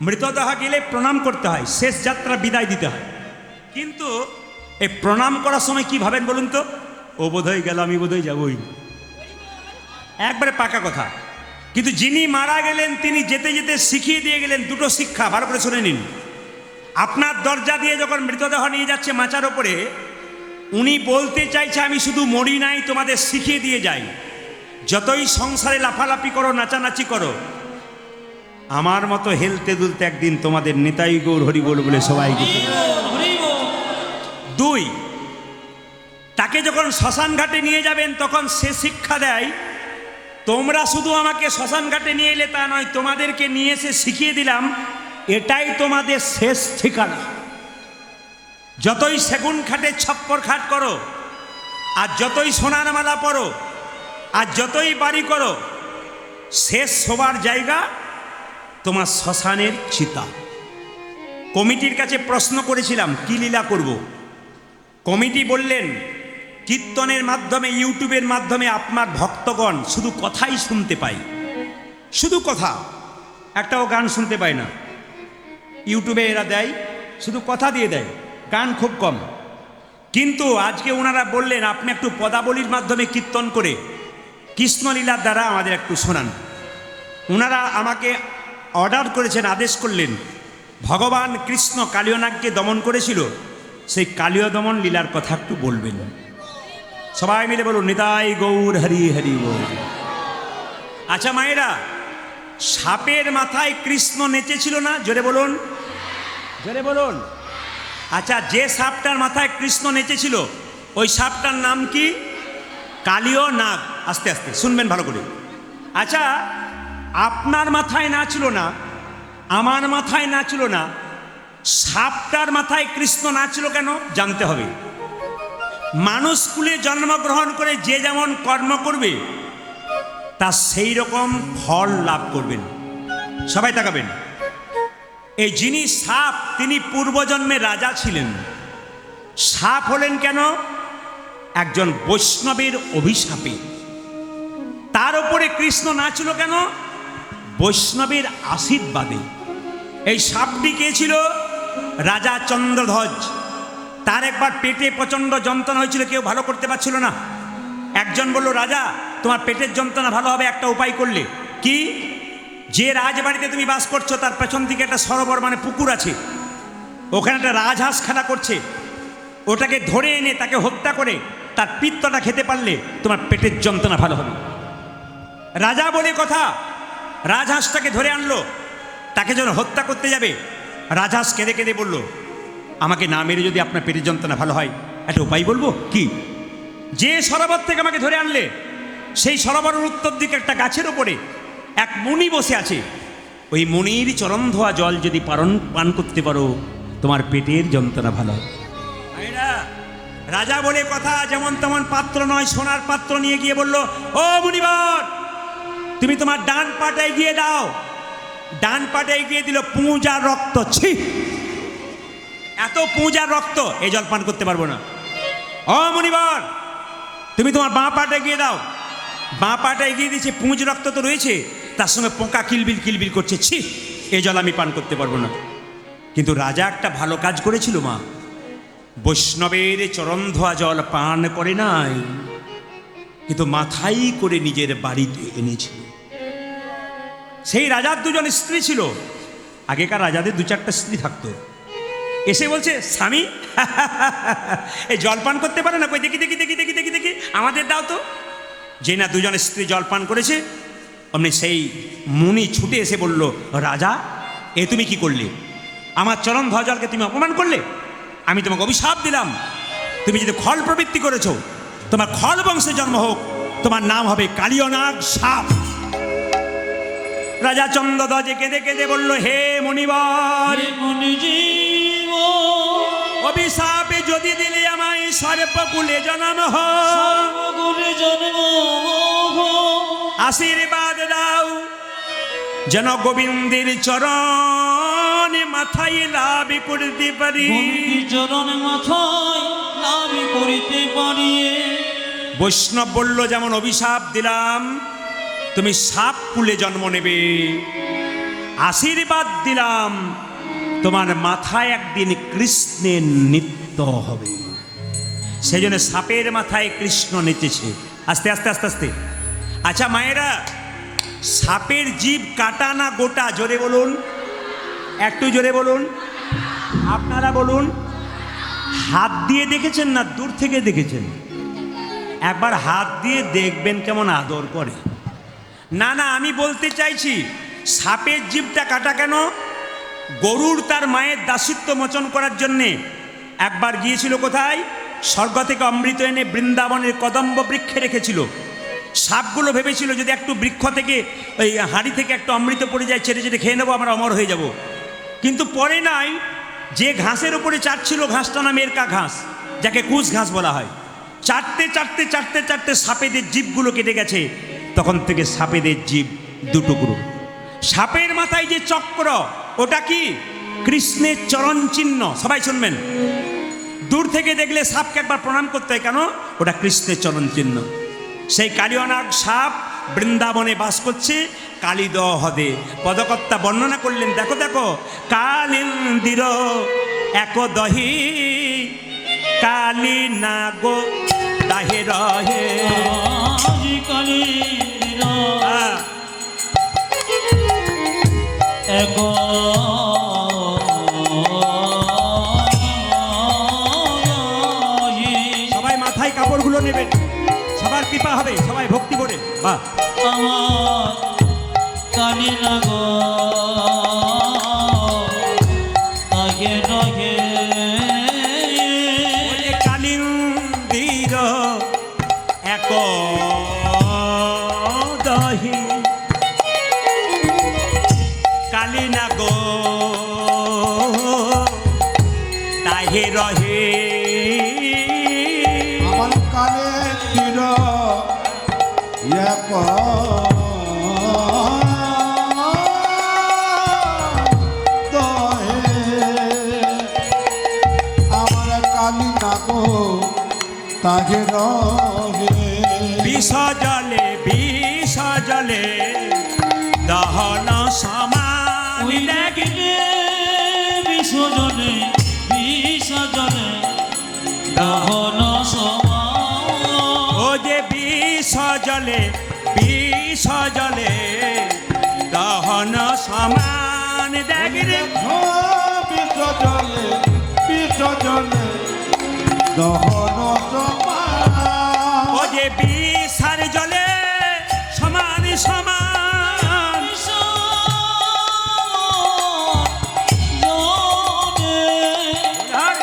মৃতদেহ গেলে প্রণাম করতে হয় শেষ যাত্রা বিদায় দিতে হয় কিন্তু এই প্রণাম করার সময় কি ভাবেন বলুন তো ও বোধহয় গেল আমি বোধহয় যাবই একবারে পাকা কথা কিন্তু যিনি মারা গেলেন তিনি যেতে যেতে শিখিয়ে দিয়ে গেলেন দুটো শিক্ষা ভালো করে শুনে নিন আপনার দরজা দিয়ে যখন মৃতদেহ নিয়ে যাচ্ছে মাচার ওপরে উনি বলতে চাইছে আমি শুধু মরি নাই তোমাদের শিখিয়ে দিয়ে যাই যতই সংসারে লাফালাফি করো নাচানাচি করো আমার মতো হেলতে দুলতে একদিন তোমাদের নিতাই গৌর হরি বল বলে সবাইকে দুই তাকে যখন শ্মশান ঘাটে নিয়ে যাবেন তখন সে শিক্ষা দেয় তোমরা শুধু আমাকে শ্মশান ঘাটে নিয়ে এলে তা নয় তোমাদেরকে নিয়ে এসে শিখিয়ে দিলাম এটাই তোমাদের শেষ ঠিকানা যতই সেগুন খাটে ছপ্পর খাট করো আর যতই সোনার মালা পরো আর যতই বাড়ি করো শেষ সবার জায়গা তোমার শ্মশানের চিতা কমিটির কাছে প্রশ্ন করেছিলাম কি লীলা করব কমিটি বললেন কীর্তনের মাধ্যমে ইউটিউবের মাধ্যমে আপনার ভক্তগণ শুধু কথাই শুনতে পায় শুধু কথা একটাও গান শুনতে পায় না ইউটিউবে এরা দেয় শুধু কথা দিয়ে দেয় গান খুব কম কিন্তু আজকে ওনারা বললেন আপনি একটু পদাবলীর মাধ্যমে কীর্তন করে কৃষ্ণলীলার দ্বারা আমাদের একটু শোনান। ওনারা আমাকে অর্ডার করেছেন, আদেশ করলেন, ভগবান কৃষ্ণ কালীয়নাগকে দমন করেছিল, সেই কালীয় দমন লীলার কথা একটু বলবেন। সবাই মিলে বলুন নিতাই গৌর হরি হরি বল। আচ্ছা মায়েরা, সাপের মাথায় কৃষ্ণ নেচেছিল না? জোরে বলুন, জোরে বলুন। আচ্ছা, যে সাপটার মাথায় কৃষ্ণ নেচেছিল ওই সাপটার নাম কি? কালীয় নাগ। আস্তে আস্তে শুনবেন ভালো করে। আচ্ছা, আপনার মাথায় নাচলো না, আমার মাথায় নাচলো না, সাপটার মাথায় কৃষ্ণ নাচলো কেন জানতে হবে। মানুষ কুলে জন্মগ্রহণ করে যে যেমন কর্ম করবে তা সেই রকম ফল লাভ করবেন। সবাই তাকাবেন। এই যিনি সাপ তিনি পূর্বজন্মে রাজা ছিলেন। সাপ হলেন কেন? একজন বৈষ্ণবের অভিশাপে। তার উপরে কৃষ্ণ নাচল কেন? বৈষ্ণবের আশীর্বাদে। এই সাপটি কে ছিল? রাজা চন্দ্রধ্বজ। তার একবার পেটে প্রচণ্ড যন্ত্রণা হয়েছিল, কেউ ভালো করতে পারছিল না। একজন বলল, রাজা তোমার পেটের যন্ত্রণা ভালো হবে একটা উপায় করলে। কি? যে রাজবাড়িতে তুমি বাস করছো তার পেছন দিকে একটা সরোবর মানে পুকুর আছে, ওখানে একটা রাজহাঁস খেলা করছে, ওটাকে ধরে এনে তাকে হত্যা করে তার পিত্তটা খেতে পারলে তোমার পেটের যন্ত্রণা ভালো হবে। রাজা বলে কথা, রাজহাঁসটাকে ধরে আনলো, তাকে যখন হত্যা করতে যাবে রাজহাঁস কেঁদে কেঁদে বলল, আমাকে না মেরে যদি আপনার পেটের যন্ত্রণা ভালো হয় একটা উপায় বলবো। কি? যে সরোবর থেকে আমাকে ধরে আনলে সেই সরোবরের উত্তর দিকে একটা গাছের ওপরে এক মুনি বসে আছে, ওই মুনির চরণ ধোয়া জল যদি পান করতে পারো তোমার পেটের যন্ত্রণা ভালো হবে। রাজা বলে কথা, যেমন তেমন পাত্র নয়, সোনার পাত্র নিয়ে গিয়ে বলল, ও মুনিবর তুমি তোমার ডান পাটা এগিয়ে দাও। ডান পাটা এগিয়ে দিল, পুঁজার রক্ত। ছি, এত পুঁজার রক্ত, এই জল পান করতে পারবো না। ও মুনিবর তুমি তোমার বাঁ পাটা এগিয়ে দাও। বাঁ পাটা এগিয়ে দিয়েছে, পুঁজ রক্ত তো রয়েছে, তার সঙ্গে পোকা কিলবিল কিলবিল করছে। ছি, এই জল আমি পান করতে পারবো না। কিন্তু রাজা একটা ভালো কাজ করেছিল মা, বৈষ্ণবের চরণ ধোয়া জল পান করে নাই, কিন্তু মাথায় করে নিজের বাড়িতে এনেছিল। সেই রাজার দুজন স্ত্রী ছিল, আগেকার রাজাদের 2-4টা স্ত্রী থাকতো। এসে বলছে, স্বামী এই জল পান করতে পারে না, কই দেখি দেখি দেখি দেখি দেখি দেখি আমাদের দাও তো। যে না দুজন স্ত্রী জল পান করেছে, অমনি সেই মুনি ছুটে এসে বলল, রাজা এ তুমি কি করলে? আমার চরণ ধোয়া জলকে তুমি অপমান করলে। আমি তোমাকে অভিশাপ দিলাম, তুমি যদি খল প্রবৃত্তি করেছো তোমার খল বংশে জন্ম হোক, তোমার নাম হবে কালীয়নাগ সাপ। রাজা চন্দ্রধ্বজে কেঁদে কেঁদে বলল, হে মুনিবর, অভিশাপে যদি দিলে আমায় সর্বকুলে জন্ম আশীর্বাদ দাও, যেন গোবিন্দের চরণে মাথায় লাভ করতে পারি।
চরণে মাথায় লাভ করিতে পারি।
বৈষ্ণব বলল, যেমন অভিশাপ দিলাম তুমি সাপ কুলে জন্ম নেবে, আশীর্বাদ দিলাম তোমার মাথায় একদিন কৃষ্ণের নৃত্য হবে। সেই জন্য সাপের মাথায় কৃষ্ণ নেচেছে। আস্তে আস্তে আস্তে আস্তে। আচ্ছা মায়েরা, সাপের জিভ কাটা না গোটা? জোরে বলুন, একটু জোরে বলুন। আপনারা বলুন, হাত দিয়ে দেখেছেন না দূর থেকে দেখেছেন? একবার হাত দিয়ে দেখবেন কেমন আদর করে। না না, আমি বলতে চাইছি সাপের জিভটা কাটা কেন? গরুর তার মায়ের দাসিত্ব মোচন করার জন্যে একবার গিয়েছিল কোথায়? স্বর্গ থেকে অমৃত এনে বৃন্দাবনের কদম্ব বৃক্ষে রেখেছিল। সাপগুলো ভেবেছিল যদি একটু বৃক্ষ থেকে ওই হাঁড়ি থেকে একটু অমৃত পড়ে যায়, চেটে চেটে খেয়ে নেবো, আমরা অমর হয়ে যাব। কিন্তু পরে নাই, যে ঘাসের উপরে চাটছিল ঘাসটা নাম এরকা ঘাস, যাকে কুশ ঘাস বলা হয়। চাটতে চাটতে চাটতে চাটতে সাপেদের জিভগুলো কেটে গেছে, তখন থেকে সাপেদের জিভ 2 টুকরো। সাপের মাথায় যে চক্র, ওটা কি? কৃষ্ণের চরণ চিহ্ন। সবাই শুনবেন, দূর থেকে দেখলে সাপকে একবার প্রণাম করতে হয়, কেন? ওটা কৃষ্ণের চরণ চিহ্ন। সেই কালীয়নাগ সাপ বৃন্দাবনে বাস করছে কালিদ হদে। পদকর্তা বর্ণনা করলেন, দেখো দেখো, কালিন্দির এক দহি কালী না গো দাহে রহে
আজি কালি এক
সবাই মাথায় কাপড়গুলো নেবেন, সবার কৃপা হবে, সবাই ভক্তি করে। বাহ,
আমার কালি লাগো আগে রহে
ওরে কালিন্দির এক দহি কালী না গো তাহে রহে
আমার কালে তীর এক দহে আমার কালি নাগো তাহে রহে
বিষ জলে দহন সমান
ওই দেখলে বিসর্জনে বিসর্জনে দহন সমান
ও যে বিষ জলে দহন সমান দেখরে
বিসর্জনে বিসর্জনে দহন সমান
ও যে বিষার জলে সমান সমান আর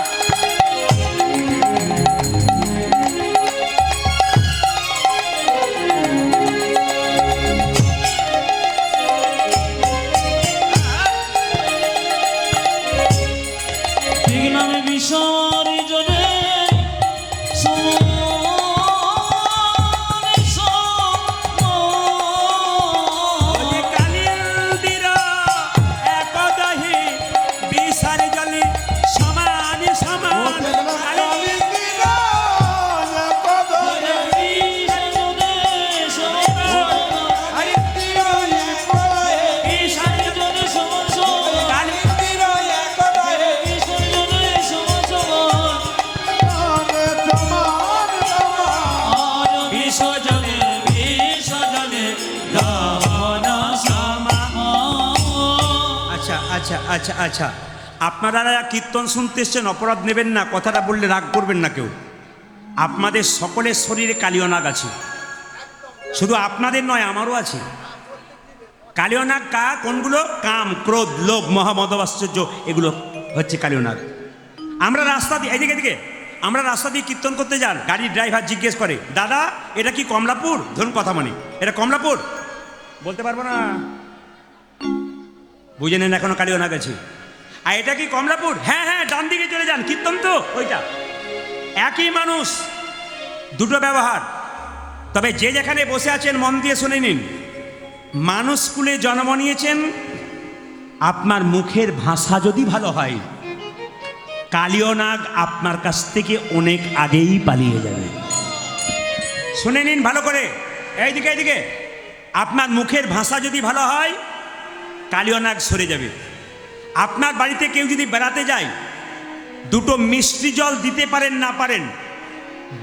ঠিক নামে বিসর্জনে
ও যে কালিন্দির এক দহি বিষার জলে সমান সমান আচ্ছা আচ্ছা আচ্ছা আচ্ছা, আপনারা কীর্তন শুনতে এসছেন, অপরাধ নেবেন না, কথাটা বললে রাগ করবেন না কেউ। আপনাদের সকলের শরীরে কালীয় নাগ আছে, শুধু আপনাদের নয় আমারও আছে। কালীয় নাগ কোনগুলো? কাম, ক্রোধ, লোভ, মহামদবাশ্চর্য, এগুলো হচ্ছে কালীয় নাগ। আমরা রাস্তা দিয়ে এদিকে আমরা রাস্তা দিয়ে কীর্তন করতে যান, গাড়ির ড্রাইভার জিজ্ঞেস করে, দাদা এটা কি কমলাপুর? ধরুন কথা মানে এটা কমলাপুর, বলতে পারবো না, বুঝে নেন এখনো কালীয় নাগ আছে। আর এটা কি কমলাপুর? হ্যাঁ হ্যাঁ, ডান দিকে চলে যান, কীর্তন তো ওইটা। একই মানুষ, দুটো ব্যবহার। তবে যে যেখানে বসে আছেন মন দিয়ে শুনে নিন, মানুষ কুলে জন্ম নিয়েছেন, আপনার মুখের ভাষা যদি ভালো হয়, কালীয় নাগ আপনার কাছ থেকে অনেক আগেই পালিয়ে যাবে। শুনে নিন ভালো করে, এইদিকে আপনার মুখের ভাষা যদি ভালো হয়, কালীয় নাগ সরে যাবে। আপনার বাড়িতে কেউ যদি বেড়াতে যায়, দুটো মিষ্টি জল দিতে পারেন না পারেন,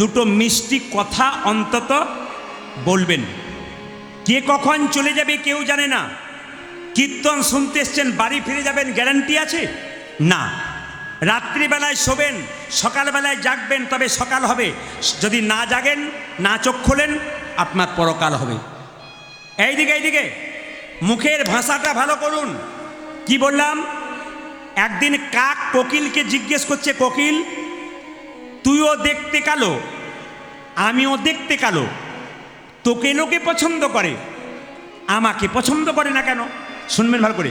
দুটো মিষ্টি কথা অন্তত বলবেন। কে কখন চলে যাবে কেউ জানে না। কীর্তন শুনতে এসছেন, বাড়ি ফিরে যাবেন গ্যারান্টি আছে না। রাত্রিবেলায় শোবেন, সকালবেলায় জাগবেন, তবে সকাল হবে। যদি না জাগেন, না চোখ খোলেন, আপনার পরকাল হবে। এইদিকে মুখের ভাষাটা ভালো করুন। কি বললাম? একদিন কাক কোকিলকে জিজ্ঞেস করছে, কোকিল তুইও দেখতে কালো, আমিও দেখতে কালো, তোকে লোকে পছন্দ করে, আমাকে পছন্দ করে না কেন? শুনবেন ভালো করে।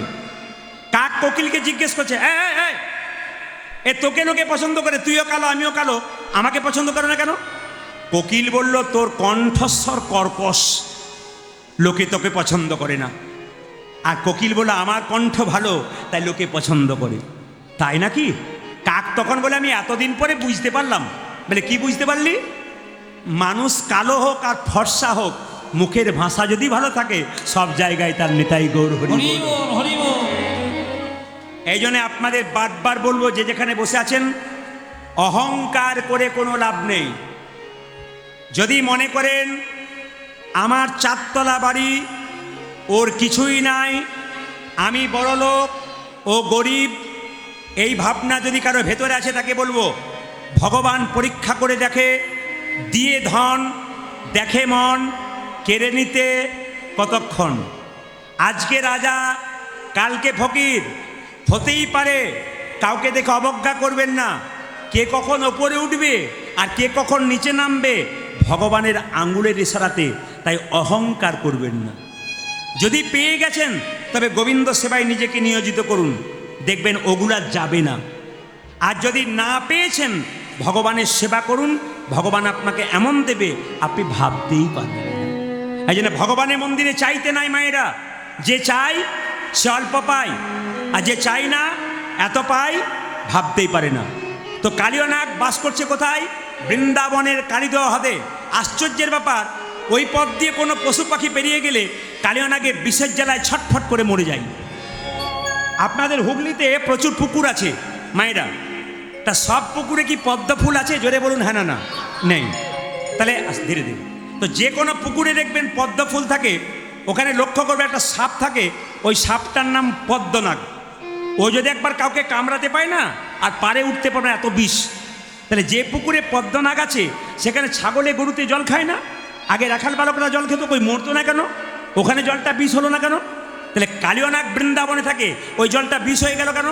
কাক কোকিলকে জিজ্ঞেস করছে, এ তোকে লোকে পছন্দ করে, তুইও কালো আমিও কালো, আমাকে পছন্দ করে না কেন? কোকিল বলল, তোর কণ্ঠস্বর কর্কশ, লোকে তোকে পছন্দ করে না। আর কোকিল বলল, আমার কণ্ঠ ভালো, তাই লোকে পছন্দ করে। তাই নাকি? কাক তখন বলে, আমি এতদিন পরে বুঝতে পারলাম। বলে, কি বুঝতে পারলি? মানুষ কালো হোক আর ফর্সা হোক, মুখের ভাষা যদি ভালো থাকে, সব জায়গায় তার নেতাই গৌর হরি বল।
হরি বল হরি বল।
এই জন্য আপনাদের বারবার বলবো, যে যেখানে বসে আছেন অহংকার করে কোনো লাভ নেই। যদি মনে করেন আমার চারতলা বাড়ি, ওর কিছুই নাই, আমি বড়লোক ও গরিব, এই ভাবনা যদি কারো ভেতরে আছে তাকে বলবো ভগবান পরীক্ষা করে দেখে, দিয়ে ধন দেখে মন, কেড়ে নিতে কতক্ষণ। আজকে রাজা কালকে ফকির হতেই পারে, কাউকে দেখে অবজ্ঞা করবেন না। কে কখন ওপরে উঠবে আর কে কখন নিচে নামবে ভগবানের আঙুলের ইশারাতে, তাই অহংকার করবেন না। যদি পেয়ে গেছেন তবে গোবিন্দ সেবায় নিজেকে নিয়োজিত করুন, দেখবেন ওগুলা যাবে না। আর যদি না পেয়েছেন ভগবানের সেবা করুন, ভগবান আপনাকে এমন দেবে আপনি ভাবতেই পারবেন না। এই জন্য ভগবানের মন্দিরে চাইতে নাই মায়েরা, যে চাই সে অল্প পায়, আর যে চাই না এত পায় ভাবতেই পারে না। তো কালীয় নাগ বাস করছে কোথায়? বৃন্দাবনের কালীদহ হ্রদে। আশ্চর্যের ব্যাপার, ওই পথ দিয়ে কোনো পশু পাখি পেরিয়ে গেলে কালীয় নাগে বিষের জ্বালায় ছটফট করে মরে যায়। আপনাদের হুগলিতে প্রচুর পুকুর আছে মায়েরা, তা সব পুকুরে কি পদ্ম ফুল আছে? জোরে বলুন হ্যাঁ না না নেই। তাহলে ধীরে ধীরে তো যে কোনো পুকুরে দেখবেন পদ্ম ফুল থাকে, ওখানে লক্ষ্য করবে একটা সাপ থাকে, ওই সাপটার নাম পদ্মনাগ। ও যদি একবার কাউকে কামড়াতে পায় না আর পারে উঠতে পারে না, এত বিষ। তাহলে যে পুকুরে পদ্মনাগ আছে সেখানে ছাগলে গরুতে জল খায় না? আগে রাখাল বালকরা জল খেত, কই মরতো না কেন? ওখানে জলটা বিষ হলো না কেন? তাহলে কালীয় নাগ বৃন্দাবনে থাকে, ওই জলটা বিষ হয়ে গেল কেন?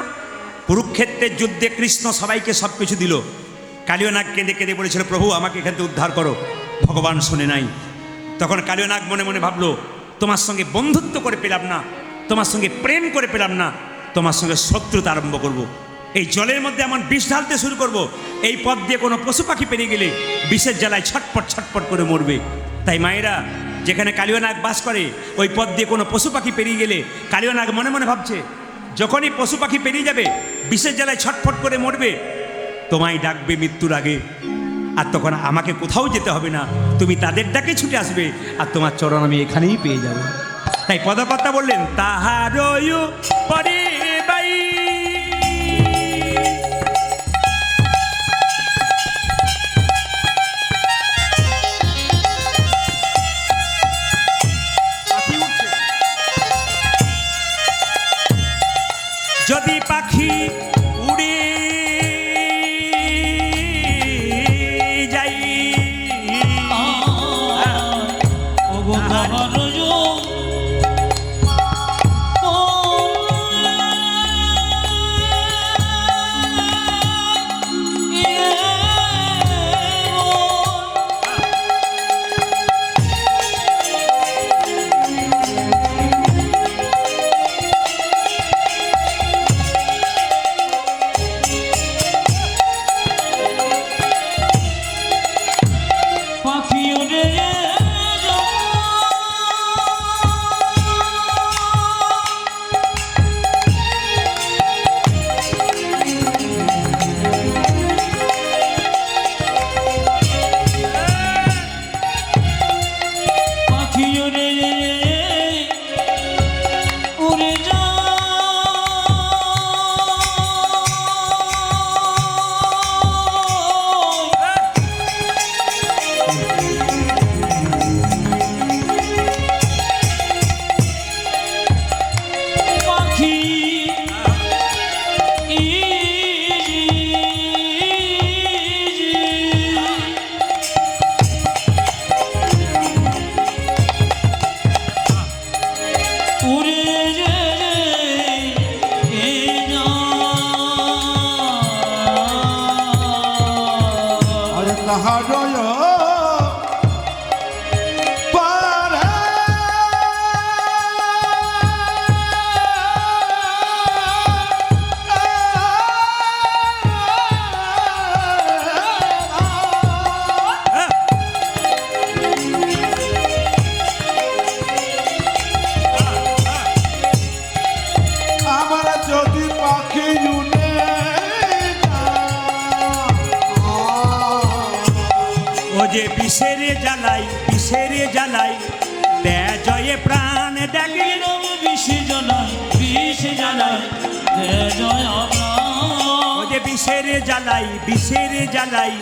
কুরুক্ষেত্রের যুদ্ধে কৃষ্ণ সবাইকে সব কিছু দিল, কালীয় নাগ কেঁদে কেঁদে বলেছিল প্রভু আমাকে এখান থেকে উদ্ধার করো। ভগবান শুনে নাই। তখন কালীয় নাগ মনে মনে ভাবলো তোমার সঙ্গে বন্ধুত্ব করে পেলাম না, তোমার সঙ্গে প্রেম করে পেলাম না, তোমার সঙ্গে শত্রুতা আরম্ভ করব। এই জলের মধ্যে এমন বিষ ঢালতে শুরু করব, এই পথ দিয়ে কোনো পশু পাখি পেরিয়ে গেলে বিষের জ্বালায় ছটপট ছটপট করে মরবে। তাই মায়েরা, যেখানে কালীয় নাগ বাস করে ওই পথ দিয়ে কোনো পশু পাখি পেরিয়ে গেলে কালীয় নাগ মনে মনে ভাবছে যখনই পশু পাখি পেরিয়ে যাবে বিষের জ্বালায় ছটফট করে মরবে, তোমায় ডাকবে মৃত্যুর আগে। আর তখন আমাকে কোথাও যেতে হবে না, তুমি তাদের ডাকে ছুটে আসবে আর তোমার চরণ আমি এখানেই পেয়ে যাব। তাই পদকর্তা বললেন তাহারই পরে বাই। যদি পাখি উড়ে যাই
ওগো তাহার
বিষের জ্বালাই জয়ে প্রাণ দেখে
বিষ জ্বালায় জয়
ও যে যে বিষের জ্বালাই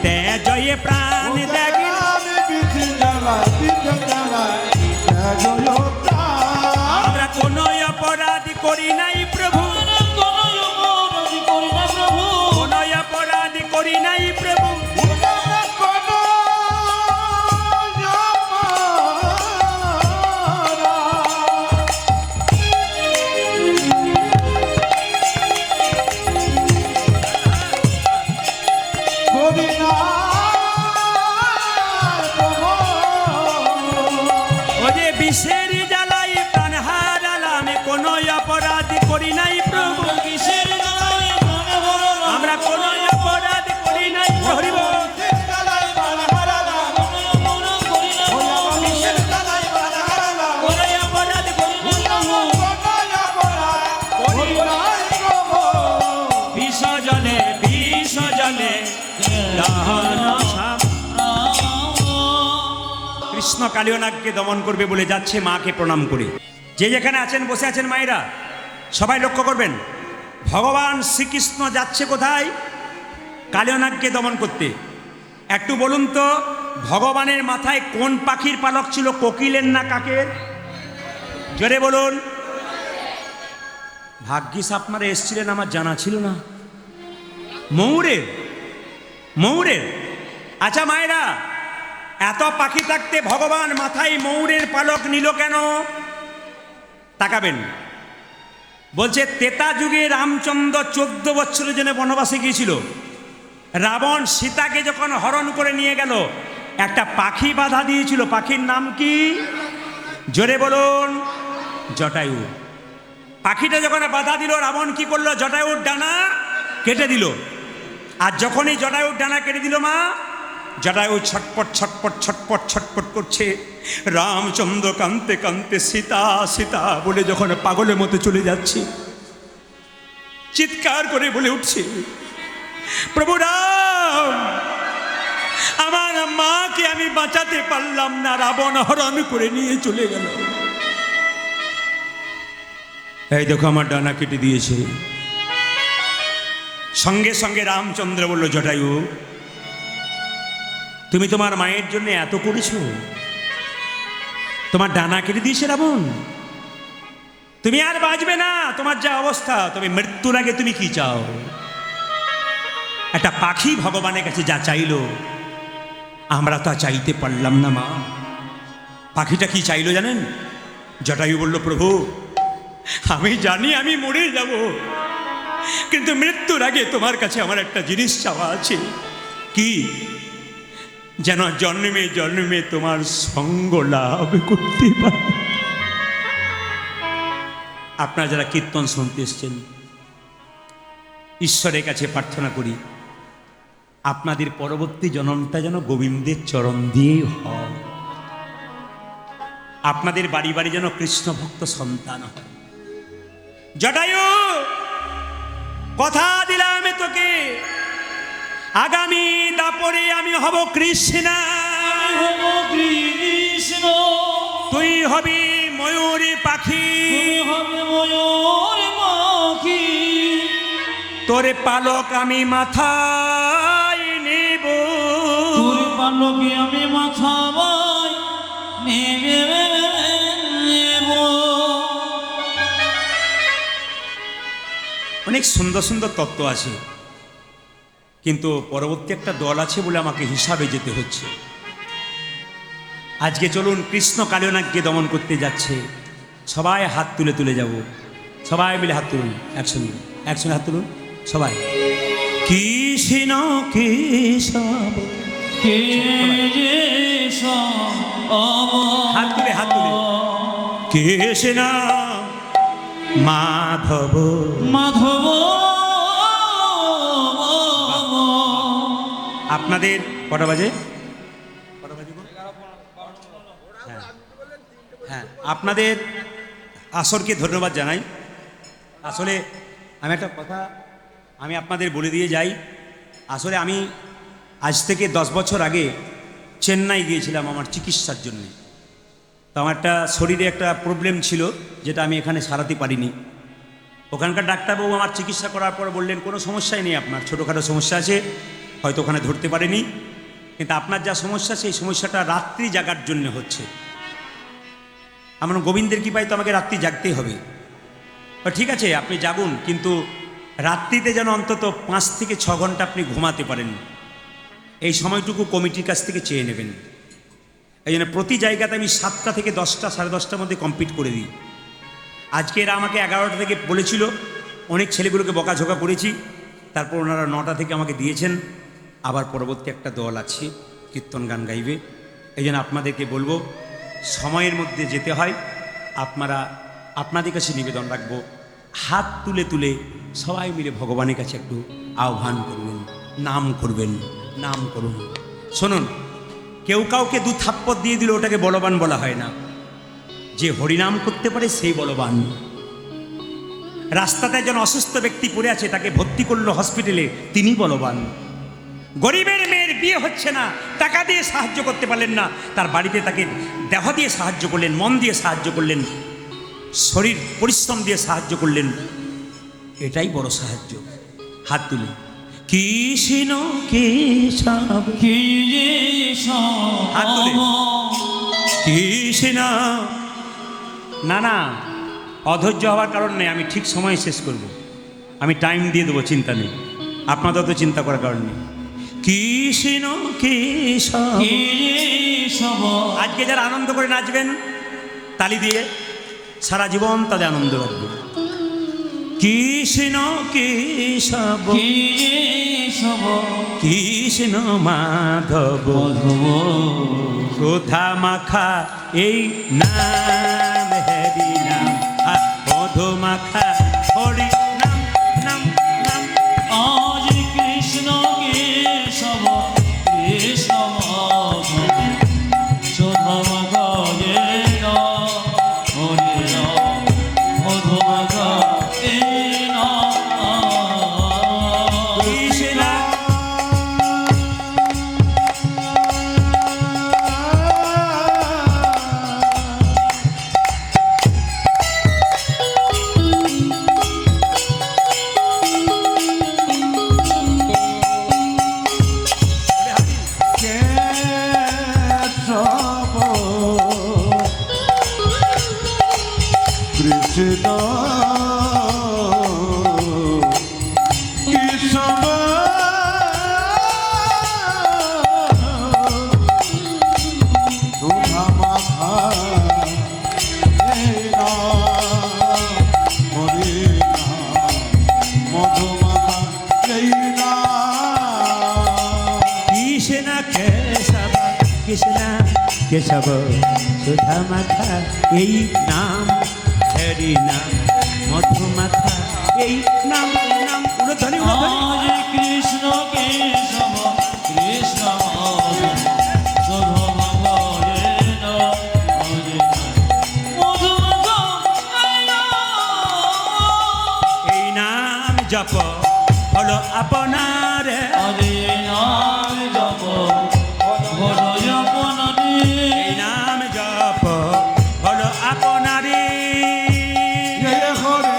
তে জয়ে প্রাণ দেখে
আমি বিধি জ্বালায়
আমরা কোনো অপরাধ করি নাই প্রভু, কোনো অপরাধ করি নাই প্রভু। ও যে বিষের জ্বালাই প্রাণ হারালাম, কোনো অপরাধ করি নাই প্রভু, আমরা কোনো অপরাধ করি নাই। হরি বল। কোনো অপরাধ করি নাই প্রভু। বিষ জলে দহন সাপ। কৃষ্ণ কালিয়নাগকে দমন করবে বলে যাচ্ছে মাকে প্রণাম করে। যে যেখানে আছেন বসে আছেন মায়েরা সবাই লক্ষ্য করবেন, ভগবান শ্রীকৃষ্ণ যাচ্ছে কোথায়? কালিয়নাগকে দমন করতে। একটু বলুন তো, ভগবানের মাথায় কোন পাখির পালক ছিল, কোকিলের না কাকের? জোরে বলুন। ভাগ্যিস আপনারা এসছিলেন, আমার জানা ছিল না। ময়ূরের। আচ্ছা মায়েরা, এত পাখি থাকতে ভগবান মাথায় ময়ূরের পালক নিল কেন? তাকাবেন। বলছে ত্রেতা যুগে রামচন্দ্র 14 বছরের জন্য বনবাসে গিয়েছিল। রাবণ সীতাকে যখন হরণ করে নিয়ে গেল, একটা পাখি বাধা দিয়েছিল। পাখির নাম কি? জোরে বলুন। জটায়ু। পাখিটা যখন বাধা দিল, রাবণ কি করলো? জটায়ুর ডানা কেটে দিল। আর যখনই জটায়ুর ডানা কেটে দিল মা, জটায়ু ছটপট করছে। রামচন্দ্র কাঁদতে কাঁদতে সীতা সীতা বলে যখন পাগলের মতো চলে যাচ্ছে, চিৎকার করে বলে উঠছে, প্রভু রাম, আমার মাকে আমি বাঁচাতে পারলাম না, রাবণ হরণ করে নিয়ে চলে গেল। এই দেখো আমার ডানা কেটে দিয়েছে। সঙ্গে সঙ্গে রামচন্দ্র বলল, জটায়ু তুমি তোমার মায়ের জন্য এত করেছো, তোমার ডানা কেটে দিয়েছে রাবণ, তুমি আর বাঁচবে না, তোমার যা অবস্থা, তবে মৃত্যুর আগে তুমি কি চাও? একটা পাখি ভগবানের কাছে যা চাইলো, আমরা তা চাইতে পারলাম না মা। পাখিটা কি চাইলো জানেন? জটায়ু বলল, প্রভু আমি জানি আমি মরে যাব, কিন্তু মৃত্যুর আগে তোমার কাছে আমার একটা জিনিস চাওয়া আছে। কি? যেন জন্মে জন্মে তোমার সঙ্গ লাভ করতে পারি। আপনারা যারা কীর্তন শুনতে এসছেন, ঈশ্বরের কাছে প্রার্থনা করি আপনাদের পরবর্তী জন্মটা যেন গোবিন্দের চরণ দিয়েই হয়, আপনাদের বাড়ি বাড়ি যেন কৃষ্ণ ভক্ত সন্তান হয়। জটায়ু কথা দিলাম তোকে, আগামী দাপরে আমি হব কৃষ্ণ, তুই হবি ময়ূরী পাখি, তোরে পালক আমি মাথায় নেব,
পালকে আমি মাথায় নেব।
অনেক সুন্দর সুন্দর তত্ত্ব আছে, কিন্তু পরবর্তী একটা দল আছে বলে আমাকে হিসাবে যেতে হচ্ছে। আজকে চলুন কৃষ্ণ কালিয়নাগকে দমন করতে যাচ্ছে, সবাই হাত তুলে তুলে যাব, সবাই মিলে হাত তুলুন, একসঙ্গে একসঙ্গে হাত তুলুন সবাই। কৃষ্ণ কেশব, হাত তুলে হাত তুলে, কৃষ্ণ মাধব
মাধব।
আপনাদের কটা বাজে? হ্যাঁ, আপনাদের আসরকে ধন্যবাদ জানাই। আসলে আমি একটা কথা আমি আপনাদের বলে দিয়ে যাই। আসলে আমি আজ থেকে 10 বছর আগে চেন্নাই গিয়েছিলাম আমার চিকিৎসার জন্য। তো আমার একটা শরীরে একটা প্রবলেম ছিল, যেটা আমি এখানে সারাতে পারিনি। ওখানকার ডাক্তারবাবু আমার চিকিৎসা করার পর বললেন কোনো সমস্যাই নেই, আপনার ছোটোখাটো সমস্যা আছে, হয়তো ওখানে ধরতে পারেনি, কিন্তু আপনার যা সমস্যা সেই সমস্যাটা রাত্রি জাগার জন্য হচ্ছে। আমার গোবিন্দের কৃপায় তো আমাকে রাত্রি জাগতেই হবে। ঠিক আছে, আপনি জাগুন, কিন্তু রাত্রিতে যেন অন্তত 5 থেকে 6 ঘন্টা আপনি ঘুমাতে পারেন, এই সময়টুকু কমিটির কাছ থেকে চেয়ে নেবেন। এই জন্য প্রতি জায়গাতে আমি 7টা থেকে 10টা, 10:30টার মধ্যে কমপ্লিট করে দিই। আজকে এরা আমাকে 11টা থেকে বলেছিল, অনেক ছেলেগুলোকে বকাঝোকা করেছি, তারপর ওনারা 9টা থেকে আমাকে দিয়েছেন। আবার পরবর্তী একটা দল আছে কীর্তন গান গাইবে। এই জন্য আপনাদেরকে বলবো সময়ের মধ্যে যেতে হয়। আপনাদের কাছে নিবেদন রাখবো, হাত তুলে তুলে সবাই মিলে ভগবানের কাছে একটু আহ্বান করবেন, নাম করবেন, নাম করুন। শুনুন, কেউ কাউকে 2 থাপ্পড় দিয়ে দিলে ওটাকে বলবান বলা হয় না, যে হরিনাম করতে পারে সেই বলবান। রাস্তাতে একজন অসুস্থ ব্যক্তি পড়ে আছে, তাকে ভর্তি করলো হসপিটালে, তিনি বলবান। গরিবের মেয়ের বিয়ে হচ্ছে না, টাকা দিয়ে সাহায্য করতে পারলেন না, তার বাড়িতে তাকে দেহ দিয়ে সাহায্য করলেন, মন দিয়ে সাহায্য করলেন, শরীর পরিশ্রম দিয়ে সাহায্য করলেন, এটাই বড় সাহায্য। হাত তুলে কৃষ্ণ কেশব, হাত তুলে কৃষ্ণ। না, অধৈর্য হওয়ার কারণ নেই, আমি ঠিক সময়ে শেষ করব, আমি টাইম দিয়ে দেবো, চিন্তা নেই, আপনাদের তো চিন্তা করার কারণ নেই। কৃষ্ণ কেশব, আজকে যারা আনন্দ করে নাচবেন তালি দিয়ে, সারা জীবন তাদের আনন্দ রাখবে। কৃষ্ণ কেশব, কৃষ্ণ মাধব, সুধা মাখা এই নাম, হরি নাম, মধু মাখা হরি নাম, নাম নাম।
আজ কৃষ্ণ কেশব, কৃষ্ণ মাধব, সুধা মাখা এই নাম, হরি নাম, মধু মাখা এই নাম।
কৃষ্ণ
কৃষ্ণ কেশব, সুধা মাখা এই নাম, হরি নাম, মধু মাখা এই নাম।
কৃষ্ণ কেশব, কৃষ্ণ কেশব, সুধা মাখা এই নাম, হরি নাম, মধু মাখা এই নাম, নাম। উলুধ্বনি, উলুধ্বনি।
আজ কৃষ্ণ কেশব, কৃষ্ণ মাধব, সুধা মাখা এই নাম, হরি নাম, মধু মাখা এই নাম।
এই নাম জপ হলো আপনার,
হরি নাম জপ বড় জপনারে,
এই নাম জপ হলো আপনারে।
জয় হরে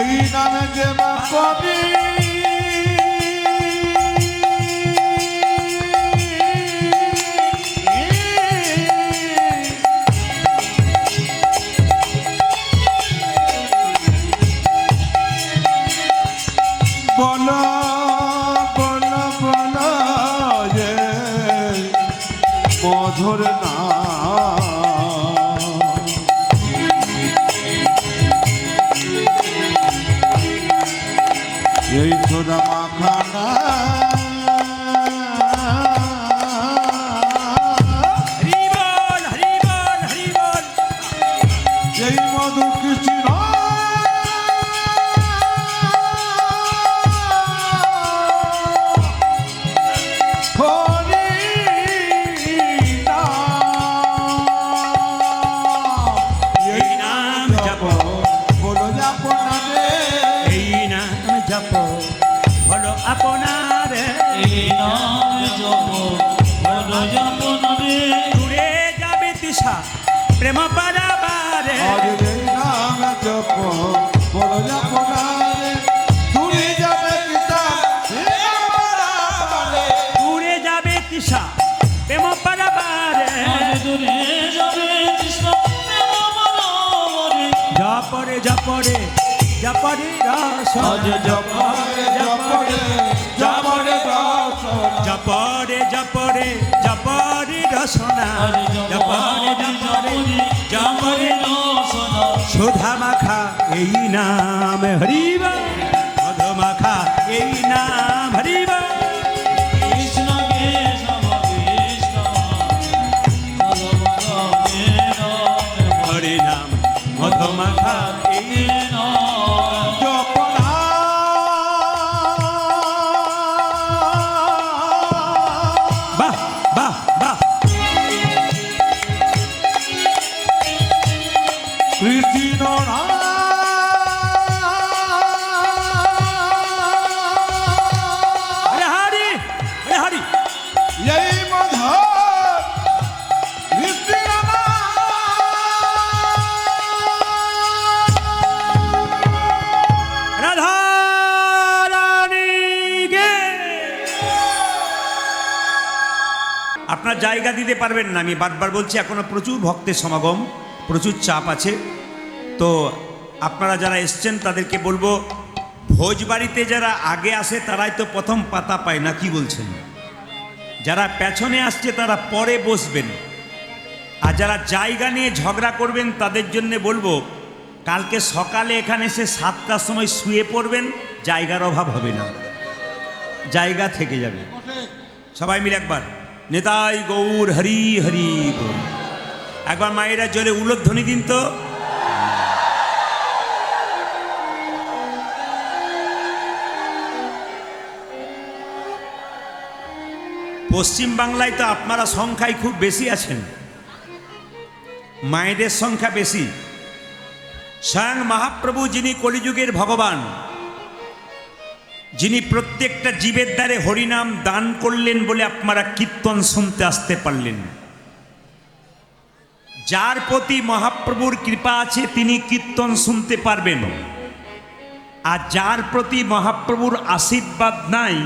এই নামে যে কবি বলো মধুর না এই ছোড়া মাখানা
হরি বল হরি বল হরি বল।
এই মধু কৃষ্ণ হরি
এই নাম জপ
বলো যাবো না রে
এই নাম জপ হলো আপনার
এই নাম জপ বলো যাবো না রে
দূরে যাবে তৃষা প্রেম পারাবারে
আজ এই নাম জপ বলো যাবো না রে দূরে যাবে
দূরে যাবে তৃষা প্রেম পারাবারে
আজ দূরে যাবে কৃষ্ণ প্রেম মনোহরে
জপরে জপরে জপরে রস
আজ জপরে জপরে জপরে দর্শন
জপরে জপরে জপরে রসনা
আজ
জপরে জপরে জপরে
দর্শন
সুধা মাখা এই নাম হরিব মধু মাখা এই নাম হরিব
কৃষ্ণ কেশব কৃষ্ণ
হরি নাম মধু মাখা এই বাহ বাহ বাহ
কৃষ্ণ
হরে হরি হরে হরি
এই মধুর কৃষ্ণ
রাধা রানী গে। আপনার জায়গা দিতে পারবেন না, আমি বারবার বলছি, এখনো প্রচুর ভক্তের সমাগম, প্রচুর চাপ আছে। তো আপনারা যারা এসছেন তাদেরকে বলবো, ভোজবাড়িতে যারা আগে আসে তারাই তো প্রথম পাতা পায় না, কি বলছেন? যারা পেছনে আসছে তারা পরে বসবেন, আর যারা জায়গা নিয়ে ঝগড়া করবেন তাদের জন্য বলবো, কালকে সকালে এখানে এসে 7টার সময় শুয়ে পড়বেন, জায়গার অভাব হবে না, জায়গা থেকে যাবে। সবাই মিলে একবার নেতাই গৌর হরি হরি গৌর, একবার মায়েরা জলে উলধ্বনি দিন তো। পশ্চিম বাংলায় তো আপনারা সংখ্যায় খুব বেশি আছেন, মায়েদের সংখ্যা বেশি। স্বয়ং মহাপ্রভু, যিনি কলিযুগের ভগবান, যিনি প্রত্যেকটা জীবের দ্বারে হরিনাম দান করলেন বলে আপনারা কীর্তন শুনতে আসতে পারলেন। যার প্রতি মহাপ্রভুর কৃপা আছে তিনি কীর্তন শুনতে পারবেন, আর যার প্রতি মহাপ্রভুর আশীর্বাদ নাই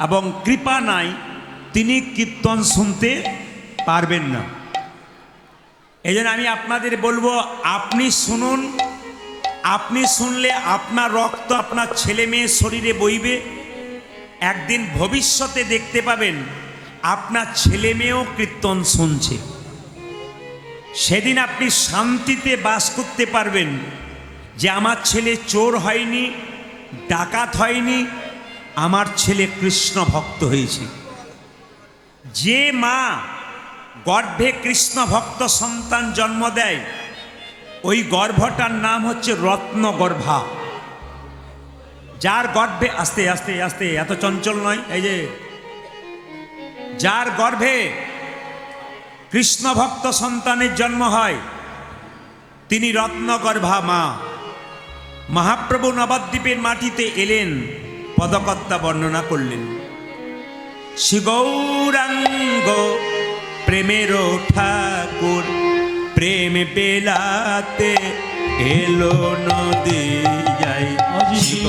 এবং কৃপা নাই তিনি কীর্তন শুনতে পারবেন না। এই জন্য আমি আপনাদের বলবো, আপনি শুনুন, আপনি শুনলে আপনার রক্ত আপনার ছেলে মেয়ের শরীরে বইবে। একদিন ভবিষ্যতে দেখতে পাবেন আপনার ছেলে মেয়েও কীর্তন শুনছে, সেদিন আপনি শান্তিতে বাস করতে পারবেন যে আমার ছেলে চোর হয়নি, ডাকাত হয়নি, আমার ছেলে কৃষ্ণ ভক্ত হয়েছে। যে মা গর্ভে কৃষ্ণ ভক্ত সন্তান জন্ম দেয়, ওই গর্ভটার নাম হচ্ছে রত্ন গর্ভা। যার গর্ভে, আস্তে আস্তে আস্তে, এত চঞ্চল নয়, এই যে যার গর্ভে কৃষ্ণ ভক্ত সন্তানের জন্ম হয় তিনি রত্নগর্ভা মা। মহাপ্রভু নবদ্বীপের মাটিতে এলেন, পদকর্তা বর্ণনা করলেন, শ্রী গৌরাঙ্গ প্রেমের ঠাকুর, প্রেম বেলাতে এলো নদী যাই।
আজ শিব